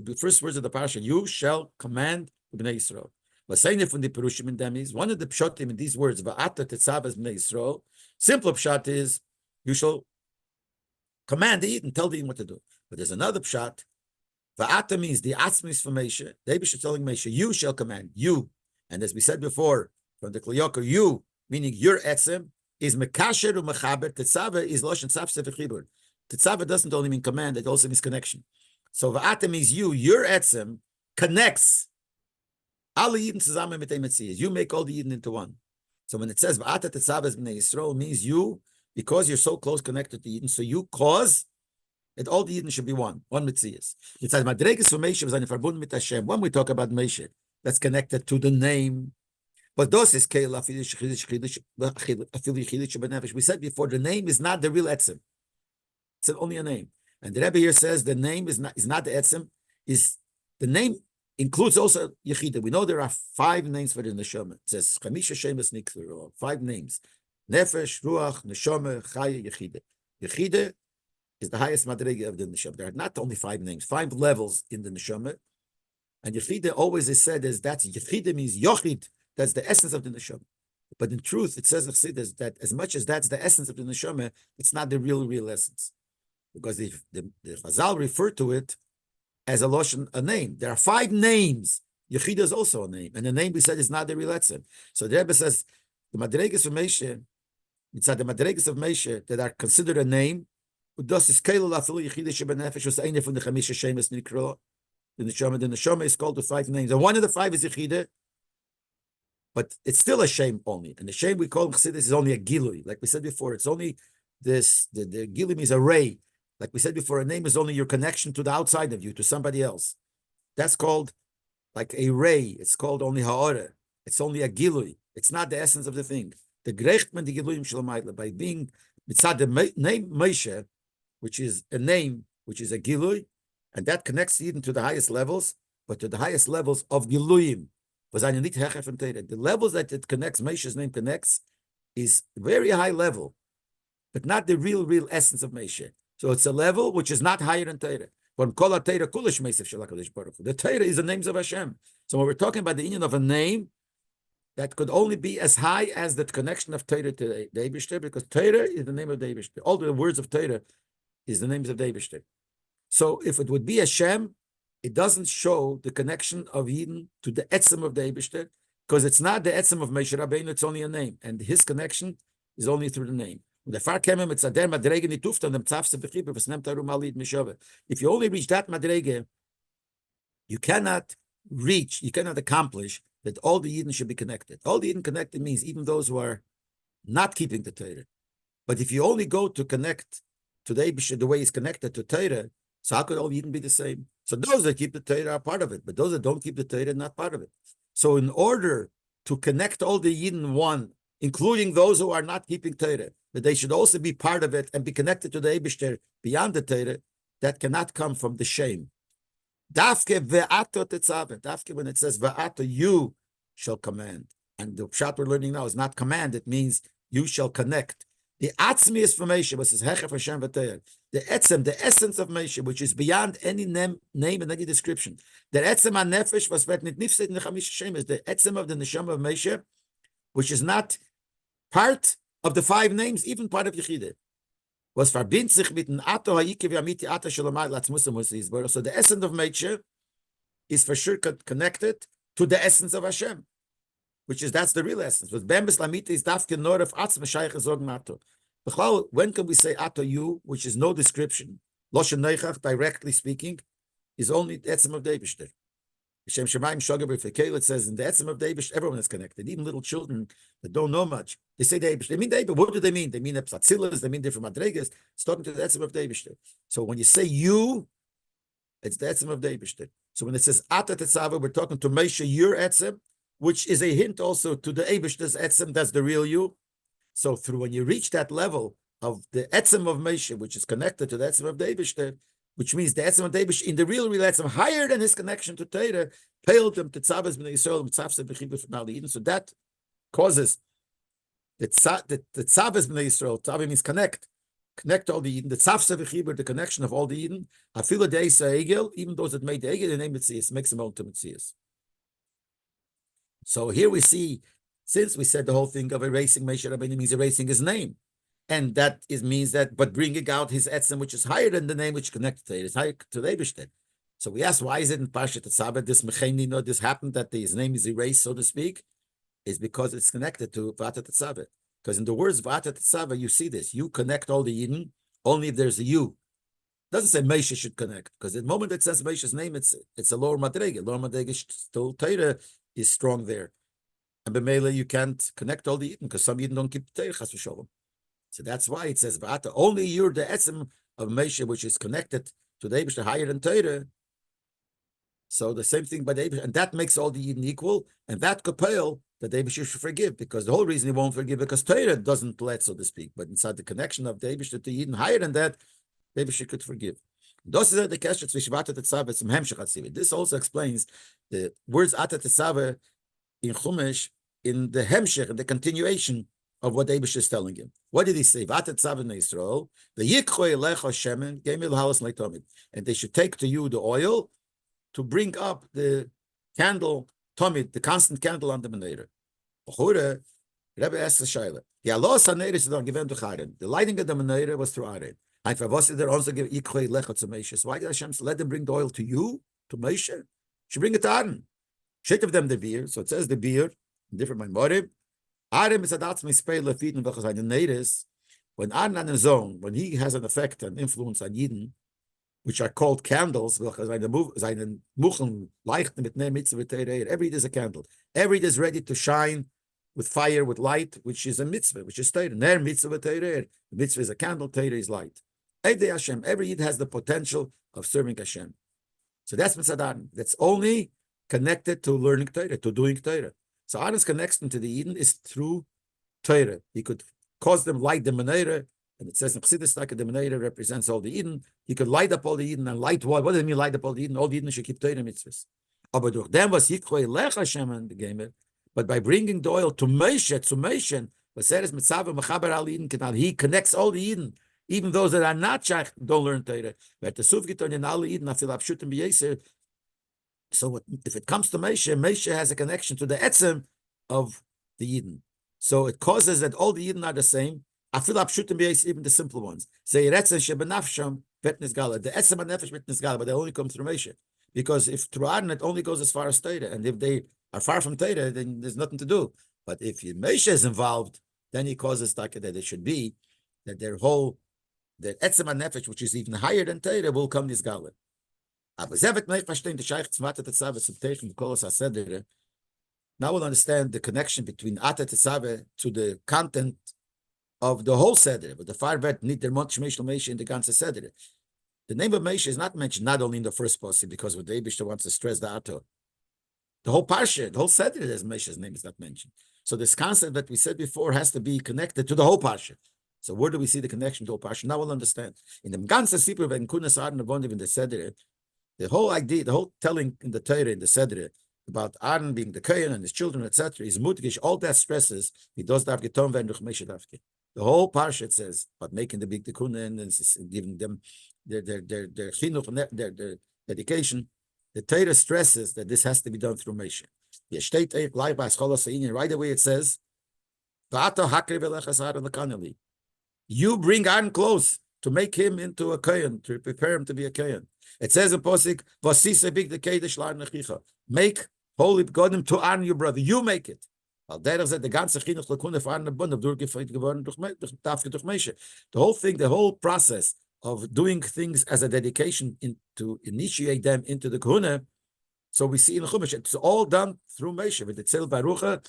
the first words of the parasha, you shall command B'nai Yisrael. From the Perushim in them is one of the pshatim in these words, Va'ata Tetsave B'nai Yisrael. Simple pshat is you shall command the Eden, tell the Eden what to do. But there's another pshat. Va'ata means the atzmis for Moshe. David is telling Moshe, you shall command, you. And as we said before, from the Kliyoko, you, meaning your etzem, is mekasher u mechaber. Tetsave is loshen tzaf sefer chibur. Tetsave doesn't only mean command, it also means connection. So va'ata means you, your etzem, connects alle Yidden zusammen mit dem Metzias. You make all the Yidden into one. So when it says va'ata Tetsave B'nai Yisrael, means you, because you're so close connected to Yidden, so you cause that all the Yidden should be one Metzias. It says madreges for Moshe was verbunden mit Hashem. When we talk about Moshe, that's connected to the name. But those is we said before, the name is not the real etzem. It's only a name. And the Rebbe here says the name is not the etzem. Is the name includes also Yechida. We know there are 5 names for the neshama. It says Chamisha Shemas Nikthur, 5 names: Nefesh, Ruach, Neshama, Chaya, Yechida. Yechida is the highest madrega of the neshama. There are not only 5 names, 5 levels in the neshama. And Yechida always is said as that's Yechida means Yochid, that's the essence of the neshama. But in truth, it says that as much as that's the essence of the neshama, it's not the real essence. Because the Chazal refer to it as a name. There are 5 names. Yechida is also a name. And the name we said is not the real essence. So the Rebbe says, the Madregas of Moshe, it's the Madregas of Moshe that are considered a name. The neshama is called the 5 names. And one of the 5 is Yechida, but it's still a shame only. And the shame we call Chassidus is only a gilui. Like we said before, it's only this, the gilui means a ray. Like we said before, a name is only your connection to the outside of you, to somebody else. That's called like a ray. It's called only ha'ora. It's only a gilui. It's not the essence of the thing. The grechtman, the giluyim shalamayla, by being mitzad the name Moshe, which is a name, which is a gilui, and that connects even to the highest levels, but to the highest levels of giluyim. The levels that it connects, Moshe's name connects, is very high level, but not the real essence of Moshe. So it's a level which is not higher than Torah. The Torah is the names of Hashem. So when we're talking about the union of a name, that could only be as high as the connection of Torah to the Eibishter, because Torah is the name of the Eibishter. All the words of Torah is the names of the Eibishter. So if it would be Hashem, it doesn't show the connection of Eden to the etzem of the Eibishter, because it's not the etzem of Moshe Rabbeinu, it's only a name. And his connection is only through the name. If you only reach that madrege, you cannot accomplish that all the Yidden should be connected. All the Yidden connected means even those who are not keeping the Torah. But if you only go to connect to the Eibishter the way he's connected to Torah, so how could all Yidden be the same? So those that keep the Torah are part of it, but those that don't keep the Torah are not part of it. So in order to connect all the Yidden one, including those who are not keeping Torah, but they should also be part of it and be connected to the Eibishter beyond the Torah, that cannot come from the shame. Dafke ve'ato Tetsave. Dafke, when it says ve'ato, you shall command. And the pshat we're learning now is not command, it means you shall connect. The atzmi is from Moshe, which is hechef Hashem v'teir. The etzem, the essence of Moshe, which is beyond any name and any description. The etzem ha-nefesh was vet nit nifset in the chamish Hashem is the etzem of the neshama of Moshe, which is not part of the 5 names, even part of Yechide. Was verbindt sich mit dem Ato ha'ike v'amiti Ato shalomai latzmusa musizbor. So the essence of Moshe is for sure connected to the essence of Hashem, which is, that's the real essence. With Bembes Lamita is dafke nor of Atz Meshayach Zog Ato. When can we say Ato you, which is no description? Loshen Neichach, directly speaking, is only the etzem of the Eibishter. Shem Shemaim Shogaber Fekel, it says in the etzem of the Eibishter, everyone is connected, even little children that don't know much. They say the Eibishter. They mean the Eibishter. What do they mean? They mean the Psatzilas, they mean different Madregas. It's talking to the etzem of the Eibishter. So when you say you, it's the etzem of the Eibishter. So when it says Ata Tetsave, we're talking to Moshe, your etzem, which is a hint also to the Eibishter's etzem, that's the real you. So through when you reach that level of the etzem of Moshe, which is connected to the etzem of the Eibishter, which means the etzem of the Eibishter in the real etzem, higher than his connection to Torah, paled them to Tzaves b'nei Yisrael, Tzavse b'chibur from Eden. So that causes the Tzaves b'nei Yisrael. Tzav means connect all the Eden. The Tzavse b'chibur, the connection of all the Eden. Afila deisa egel, even those that made the egel, the name Metzias makes them ultimate Metzias. So here we see, since we said the whole thing of erasing Moshe Rabbeinu means erasing his name, and that means that, but bringing out his etzem, which is higher than the name which connected to it, is higher to the Eibishter. So we ask, why is it in Parshat Tetsave this happened that his name is erased, so to speak? Is because it's connected to Vata Tetsave. Because in the words Vata Tetsave, you see this. You connect all the Yidden only if there's a you. It doesn't say Moshe should connect, because the moment it says Moshe's name, it's a lower madrega. Lower madrega still Torah is strong there. And b'meila you can't connect all the Yidden, because some Yidden don't keep Torah chas v'sholom. So that's why it says Vata. Only you're the etzem of Moshe, which is connected to the Eibishter higher than Torah. So the same thing by the Eibishter, and that makes all the Yidden equal, and that could pale that the Eibishter should forgive, because the whole reason he won't forgive, because Torah doesn't let, so to speak. But inside the connection of the Eibishter to Yidden higher than that, the Eibishter could forgive. This also explains the words Ata Tetsave in Chumash, in the Hemshech, the continuation of what Abish is telling him. What did he say? Israel, and they should take to you the oil to bring up the candle, Tomid, the constant candle on the menorah. Rabbi asks the Shaila. The lighting of the menorah was through Aaron. Why did Hashem let them bring the oil to you, to Moshe? Should bring it to Aaron. Shake of them the beer. So it says the beer, different Maimorim. Aaron is adatz mispei lefiden v'chazayden neiris. When Aaron on his own, when he has an effect and influence on Yidden, which are called candles, every Yid is a candle. Every Yid is ready to shine with fire, with light, which is a mitzvah, which is Torah. Ner mitzvah Torah. The mitzvah is a candle, Torah is light. Hashem. Every Yid has the potential of serving Hashem. So that's mitzvah. That's only connected to learning Torah, to doing Torah. So Aaron's connection to the Eden is through Torah. He could cause them light the menorah, and it says in Chassidus like the menorah represents all the Eden. He could light up all the Eden and light what? What does it mean light up all the Eden? All the Eden should keep Torah mitzvahs. Aber durch dem was Yitkoi lech Hashem and the game. But by bringing the oil to Moshe, he connects all the Eden, even those that are not shaykh don't learn Torah. So if it comes to Moshe has a connection to the etzem of the Eden. So it causes that all the Eden are the same. Even the simple ones. The etzem nefesh but they only come through Moshe. Because if through Aaron it only goes as far as Torah, and if they are far from Torah, then there's nothing to do. But if Moshe is involved, then he causes that it should be that their etzem nefesh, which is even higher than Torah, will come this Gala. Now we'll understand the connection between Ata Tetsave to the content of the whole Seder. But the far bet need their Montshmeish Moshe in the ganze Seder. The name of Moshe is not mentioned not only in the first passage because what the Eibishter wants to stress the Ata. The whole Parsha, the whole Seder, there's Moshe's name is not mentioned. So this concept that we said before has to be connected to the whole Parsha. So where do we see the connection to the whole Parsha? Now we'll understand. In the ganze Sipur when Kunas Aaron in the Seder, the whole idea, the whole telling in the Torah, in the Seder, about Aaron being the Kohen and his children, etc., is mutgish. All that stresses he does that geton when durch Moshe davke. The whole parsha it says about making the big tikkun and giving them their chinuch and their dedication. The Torah stresses that this has to be done through Moshe. Right away it says, you bring Aaron close to make him into a Kohen, to prepare him to be a Kohen. It says in Posik, make holy Godim to Aaron your brother. You make it. The whole thing, the whole process of doing things as a dedication to initiate them into the Kohuna. So we see in the Chumash, it's all done through Moshe with the Tzel Barucha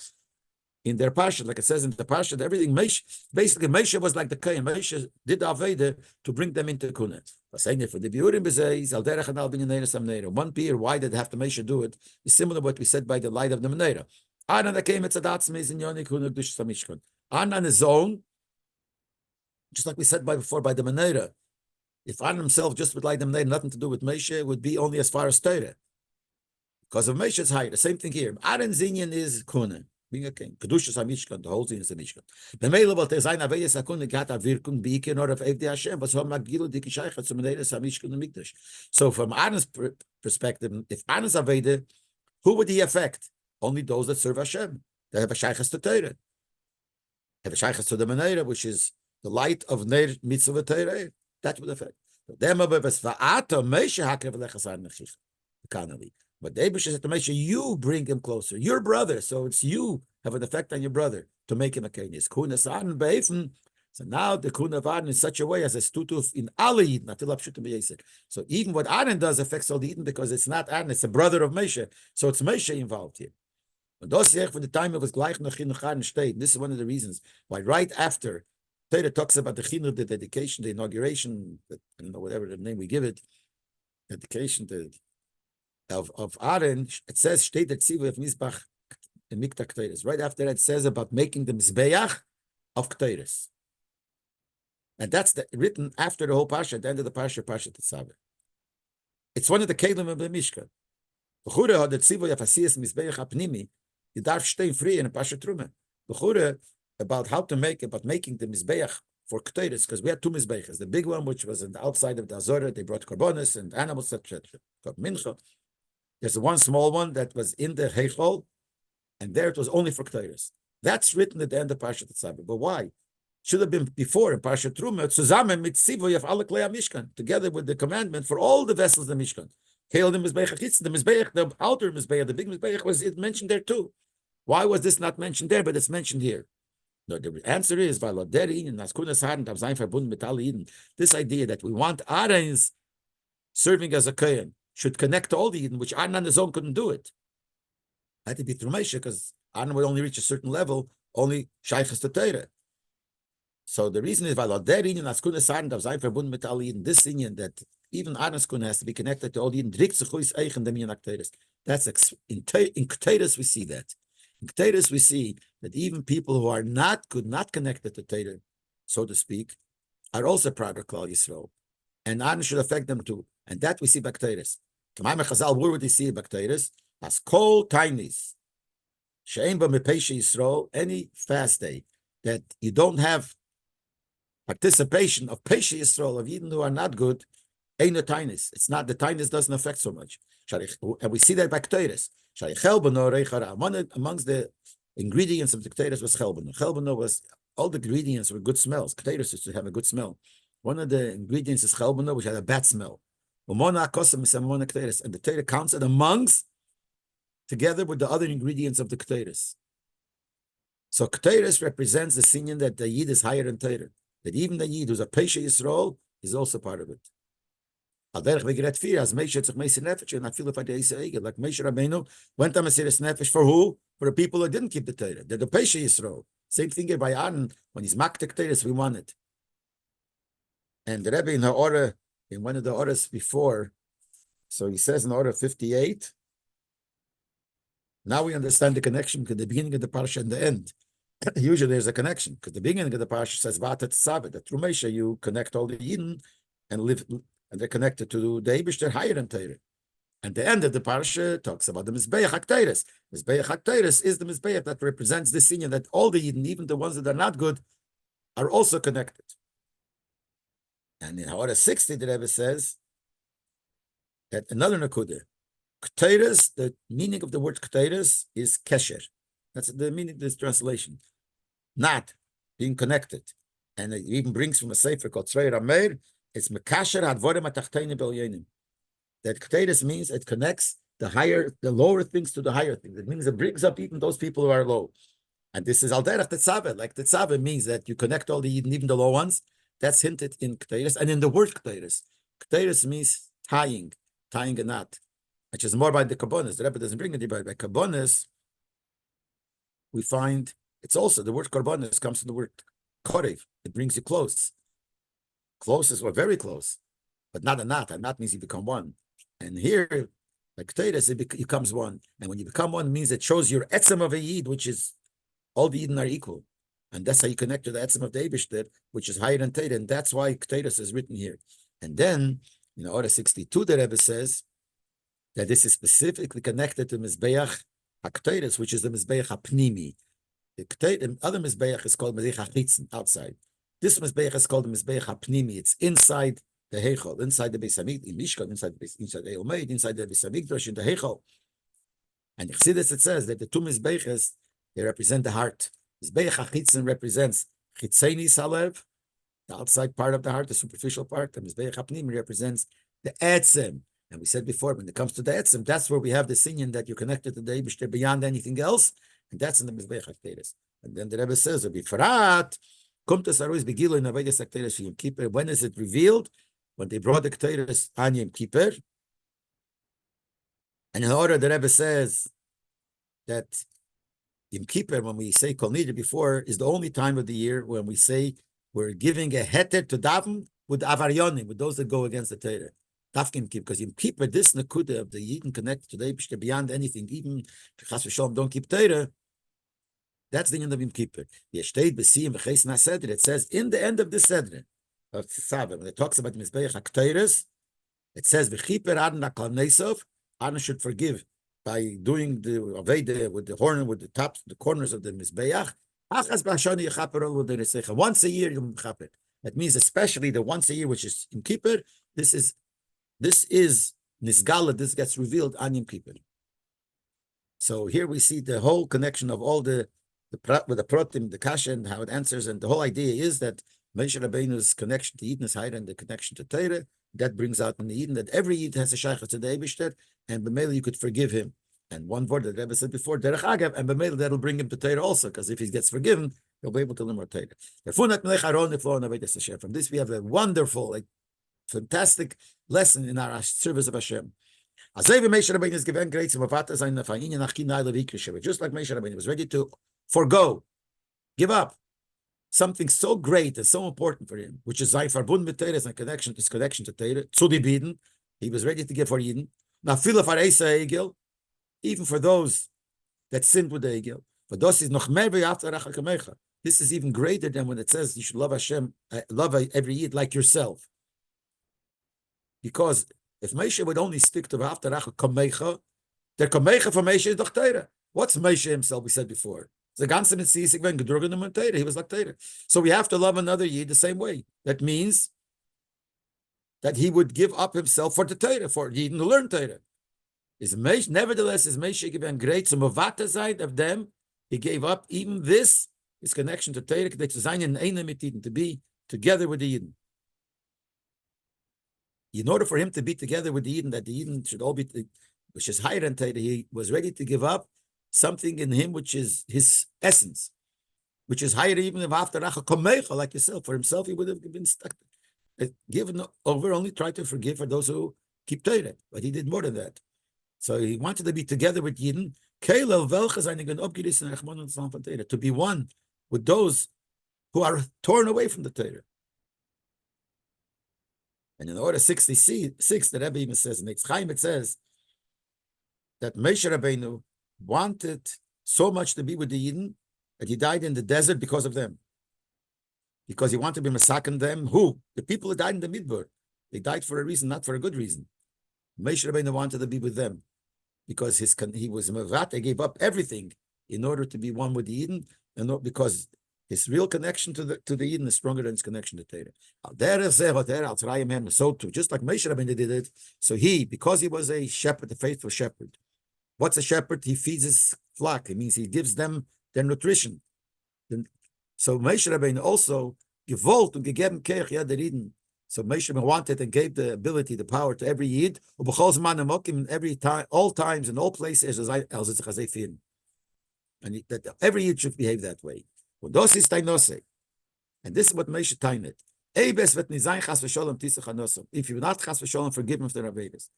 in their parsha, like it says in the parsha, everything Moshe, basically Moshe was like the Kohen. Moshe did the Aveda to bring them into the Kohuna. Saying it for the Biurim Bezei, Al Derech Anal Bin Neira Sam Neira. One peer, why did have to Moshe do it? Is similar to what we said by the light of the Menorah. Aaron that came at Tzadatzme in Yonik Huna Gdush Samishkon. Aaron on his own, just like we said before by the Menorah, if Aaron himself just would light the Menorah, nothing to do with Moshe, it would be only as far as Torah. Because of Moshe's higher. The same thing here. Aaron's Inyan is Kuna, being a king. Kedushas HaMishkan, the whole thing is a Mishkan. The Mele will say, Aveyes HaKuna Gat HaVirkun Beikin or of Evdi Hashem, but so Magilu Dikishaycha to Meneres HaMishkan and Mikdash. So from Aaron's perspective, if Aaron's Aveda, who would he affect? Only those that serve Hashem. They have a shaykhs to Torah. They have a shaykhs to the Menorah, which is the light of Neir Mitzvah Torah. That would affect. But they said to Moshe, you bring him closer. Your brother. So it's you have an effect on your brother to make him a Kohen. So now the Kun of Aaron in such a way as a stutuf in all Eden. So even what Aaron does affects all the Eden because it's not Aaron, it's a brother of Moshe. So it's Moshe involved here. For the time it was gleich nach Chinuch state. This is one of the reasons why right after Torah talks about the Chinuch, the dedication, the inauguration, I don't know, whatever the name we give it, dedication of Aaron, it says state that Tzivu of Mizbach and Mikta K'teres. Right after that it says about making the Mizbeach of K'teres. And that's written after the whole Parsha, at the end of the Parsha Tetsave. It's one of the Kelim of the Mishkan. B'chure had the Tzivu Yafasiyas Mizbeach Apnimi. You darf stehen free in a Parsha Truma. B'chure, about making the Mizbeach for Ketores, because we had two Mizbeachs. The big one, which was on the outside of the Azorah, they brought Korbanos and animals, etc. Mincha. There's one small one that was in the Heichol, and there it was only for Ketores. That's written at the end of Parshat Tetsave. But why? Should have been before in Parshat Truma, zusammen mit Sivoy of alle Klei Mishkan, together with the commandment for all the vessels of the Mishkan. Hail the Mizbeach, the outer Mizbeach, the big Mizbeach was it mentioned there too. Why was this not mentioned there, but it's mentioned here? No, the answer is this idea that we want Aaron's serving as a Kohen should connect to all the Eden, which Aaron on his own couldn't do it. Had to be through Moshe, because Aaron would only reach a certain level, only Shaychus to Torah. So the reason is this Indian that even Aaron's Kun has to be connected to all the Eden. That's in Ketores we see that. In Ketores we see that even people who are not good, not connected to Torah, so to speak, are also part of Klal Yisrael. And Aaron should affect them too. And that we see by Ketores. Where would they see by Ketores? As kol tainis. She'ein ba mepeishi Yisrael, any fast day that you don't have participation of Pesha Yisrael, of Eden who are not good, ain't a tainis. It's not, the tainis doesn't affect so much. And we see that by Ketores. One amongst the ingredients of the Ketores was chelbano. Chelbano was, all the ingredients were good smells. Ketores used to have a good smell. One of the ingredients is chelbano, which had a bad smell. And the Torah counts it amongst, together with the other ingredients of the Ketores. So Ketores represents the sinyan that the Yid is higher than Torah. That even the Yid who's a Pesha Yisrael is also part of it. Like Moshe Rabbeinu went to Mesiras Nefesh for who? For the people who didn't keep the Torah. They're the Pesha Yisrael. Same thing here by Aaron. When he's maktek Torah, we want it. And the Rebbe in her order, in one of the orders before, so he says in order 58, now we understand the connection between the beginning of the parsha and the end. Usually there's a connection, because the beginning of the parsha says Tetsave, that through Moshe you connect all the Yidden and live, and they're connected to the Eibush, they're higher than Torah. And the end of the parsha talks about the Mizbeach HaKteres. Mizbeach HaKteres is the Mizbeach that represents this senior, that all the Yidden, even the ones that are not good, are also connected. And in Order 60, the Rebbe says that another Nakudah, Ketores, the meaning of the word Ketores is Kesher. That's the meaning of this translation. Not being connected. And it even brings from a sefer called Tzrei Rameir, it's Mekasher Hadvorim Atachteini Belyonim. That Ketores means it connects the lower things to the higher things. It means it brings up even those people who are low. And this is Al Derech Tetsave. Like Tetsave means that you connect all the even the low ones. That's hinted in Ketores and in the word Ketores. Ketores means tying a knot, which is more by the Kabbonis. The Rebbe doesn't bring it, but by Kabbonis, we find it's also the word Kabbonis comes from the word Korev. It brings you close. Closest or very close, but not a knot. A knot means you become one. And here, like Ketores, it becomes one. And when you become one, it means it shows your etzem of a Yid, which is all the Yidden are equal. And that's how you connect to the etzem of the Eibishter, which is higher than Torah. And that's why Ketores is written here. And then, in Order 62, the Rebbe says that this is specifically connected to Mizbeach HaKetores, which is the Mizbeach HaPnimi. The other Mizbeach is called Mizbeach HaChitzen, outside. This Mizbeach is called the Mizbeach HaPnimi. It's inside the Heichol, inside the Beis Hamikdash, in Mishkan, inside the Eilmeid, inside the Beis Hamikdash, in the Heichol. And you see this, it says that the two Mizbeachs, they represent the heart. Mizbeach HaChitzen represents Chitzeni Salev, the outside part of the heart, the superficial part. The Mizbeach HaPnimi represents the Etzem. And we said before, when it comes to the Etzem, that's where we have the sinyan that you're connected to the Eibishter beyond anything else, and that's in the Mizbeach HaKetores. And then the Rebbe says, Bifrat, Kommt es arois begilo in Avodas HaKetores Yom Kippur. When is it revealed? When they brought the Ketores on Yom Kippur. And in order, the Rebbe says that Yom Kippur, when we say Kol Nidre before, is the only time of the year when we say we're giving a heter to daven with avaryonim, with those that go against the Torah. Dafkim Kippur, because Yom Kippur, this nakuda of the Yidden connected to the Eibishter beyond anything, even if Chas v'Shalom don't keep Torah, that's the end of Yom Kippur. It says in the end of the Sedre of Tetsave, when it talks about Mizbeach HaKetores, it says v'chiper Aaron HaKol Nesov, Aaron should forgive by doing the Aveda with the horn, with the tops, the corners of the Mizbeach, Once a year, you'll be mechaper. That means especially the once a year, which is in Kippur, this is Nisgala, this gets revealed on Yom Kippur. So here we see the whole connection of all with the protim, the kasha, and how it answers, and the whole idea is that Moshe Rabbeinu's connection to Eden is higher than the connection to Torah. That brings out in the Eden that every Yid has a shaycha to the Eibishter, and b'meila you could forgive him. And one word that Rebbe said before, derech agav, and b'meila that'll bring him to Torah also, because if he gets forgiven, he'll be able to learn more Torah. From this we have a wonderful, fantastic lesson in our service of Hashem. Just like Moshe Rabbeinu was ready to forgo, give up something so great and so important for him, which is sein Verbund mit Torah, and connection, his connection to Torah, zu die Biden, he was ready to give for Eden. Now, even for those that sinned with the Egel, but this is noch mehr kamecha. This is even greater than when it says you should love Hashem, love every Yid like yourself. Because if Moshe would only stick to V'aftarach kamecha, the kamecha for Moshe is doch Torah. What's Moshe himself? We said before. The ganze Mitzvah when gedrugen und Torah. He was like Torah. So we have to love another Yid the same way. That means that he would give up himself for the Torah, for Yid to learn Torah. Nevertheless, is Moshe given great some mavata side of them. He gave up even this, his connection to Torah, to be together with the Yidden. In order for him to be together with the Yidden, that the Yidden should all be, which is higher than Torah, he was ready to give up something in him which is his essence, which is higher even if after Racha like yourself. For himself, he would have been stuck, given over, only try to forgive for those who keep Torah. But he did more than that. So he wanted to be together with Yidden, to be one with those who are torn away from the Torah. And in order 66, the Rebbe even says, in Eitz Chaim it says, that Moshe Rabbeinu wanted so much to be with the Yidden that he died in the desert because of them. Because he wanted to be massacring them. Who? The people who died in the Midbar. They died for a reason, not for a good reason. Moshe Rabbeinu wanted to be with them because he was Mavat. They gave up everything in order to be one with the Yidden, and not because his real connection to the Yidden is stronger than his connection to Torah. So too, just like Moshe Rabbeinu did it, so he, because he was a shepherd, a faithful shepherd. What's a shepherd? He feeds his flock. It means he gives them their nutrition. So Moshe Rabbeinu also gewollt und gegeben keich jeder Yidden. So Moshe Rabbeinu wanted and gave the ability, the power to every Yid, in every time, all times, in all places, and that every Yid should behave that way. And this is what Moshe tainet. If you not chas v'sholom, forgive him for the Rabbeinu.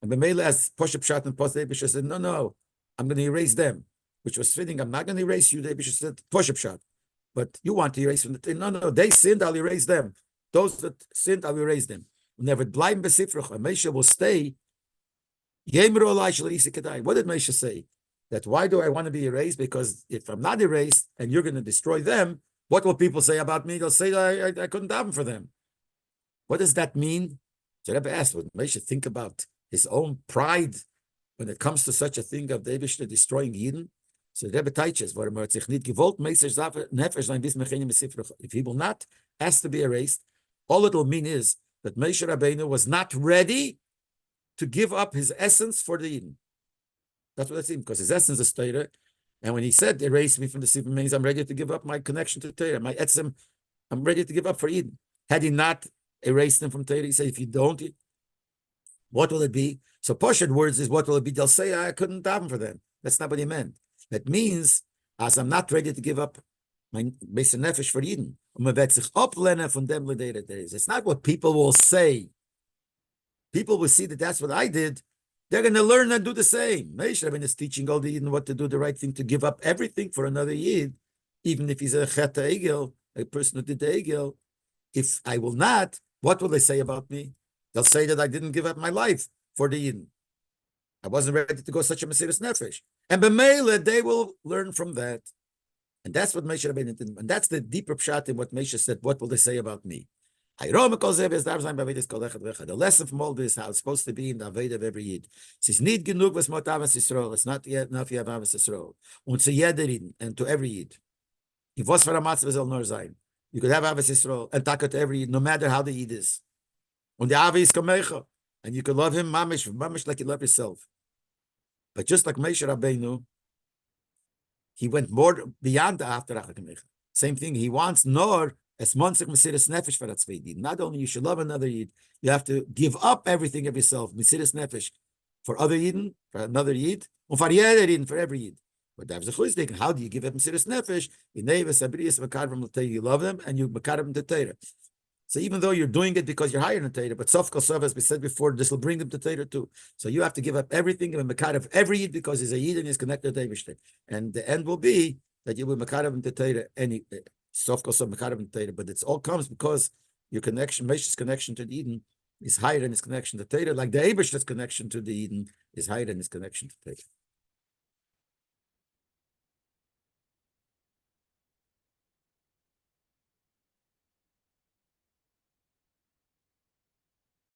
And B'meila, as Poshe Pshat and Poshe Eibishter said, no, I'm going to erase them, which was fitting. I'm not going to erase you. The Eibishter said, Poshe Pshat. But you want to erase from the thing. No, they sinned, I'll erase them. Those that sinned, I'll erase them. Never blind besifrach. And Moshe will stay. What did Moshe say? That why do I want to be erased? Because if I'm not erased and you're going to destroy them, what will people say about me? They'll say I couldn't daven for them. What does that mean? So Rebbe asked, would Moshe think about his own pride when it comes to such a thing of the Eibishter destroying Yidden? So the Rebbe teaches, if he will not ask to be erased, all it will mean is that Moshe Rabbeinu was not ready to give up his essence for the Yidden. That's what that's in, because his essence is Torah. And when he said, erase me from the Sifra, means I'm ready to give up my connection to Torah, my etzem, I'm ready to give up for Eden. Had he not erased them from Torah, he said, if you don't, what will it be? So Poshet words is, what will it be? They'll say, I couldn't daven for them. That's not what he meant. That means, as I'm not ready to give up my Beis Nefesh for Eden, it's not what people will say. People will see that that's what I did. They're going to learn and do the same. Moshe Rabbeinu is teaching all the Yidden what to do, the right thing, to give up everything for another Yid, even if he's a Cheta Egel, a person who did the Egel. If I will not, what will they say about me? They'll say that I didn't give up my life for the Yidden. I wasn't ready to go such a Mesiras Nefesh. And B'meila, they will learn from that. And that's what Moshe Rabbeinu did. And that's the deeper pshat in what Moshe said, what will they say about me? The lesson from all this, how it's supposed to be in the Aveda of every Yid. It says, need genug was mot Avas Yisrael. It's not yet enough you have Avas Yisrael. Und zu jeder Yid, and to every Yid. If was for a matzah soll nur sein. You could have Avas Yisrael, and taka to every Yid, no matter how the Yid is. Und the Ava is kamecha. And you could love him mamish like you love yourself. But just like Moshe Rabbeinu, he went more beyond the after kamecha. Same thing, he wants nor as Monsik Mesiris Nefesh for that Tzveid. Not only you should love another Yid, you have to give up everything of yourself, Mesiris Nefesh, for other Yidden, for another Yid, and for jeder Yid, for every Yid. But that's the chutznik. How do you give up Mesiris Nefesh? You love them and you makarim to Torah. So even though you're doing it because you're higher than Torah, but Sof Kol Sof, as we said before, this will bring them to Torah too. So you have to give up everything and makarim every Yid because he's a Yid and he's connected to Eivishter. And the end will be that you will makarim to Torah any. Sof Kol Sof makarim to Torah, but it all comes because your connection, Moshe's connection to the Eden, is higher than his connection to Torah, like the Eibishter's connection to the Eden is higher than his connection to Torah.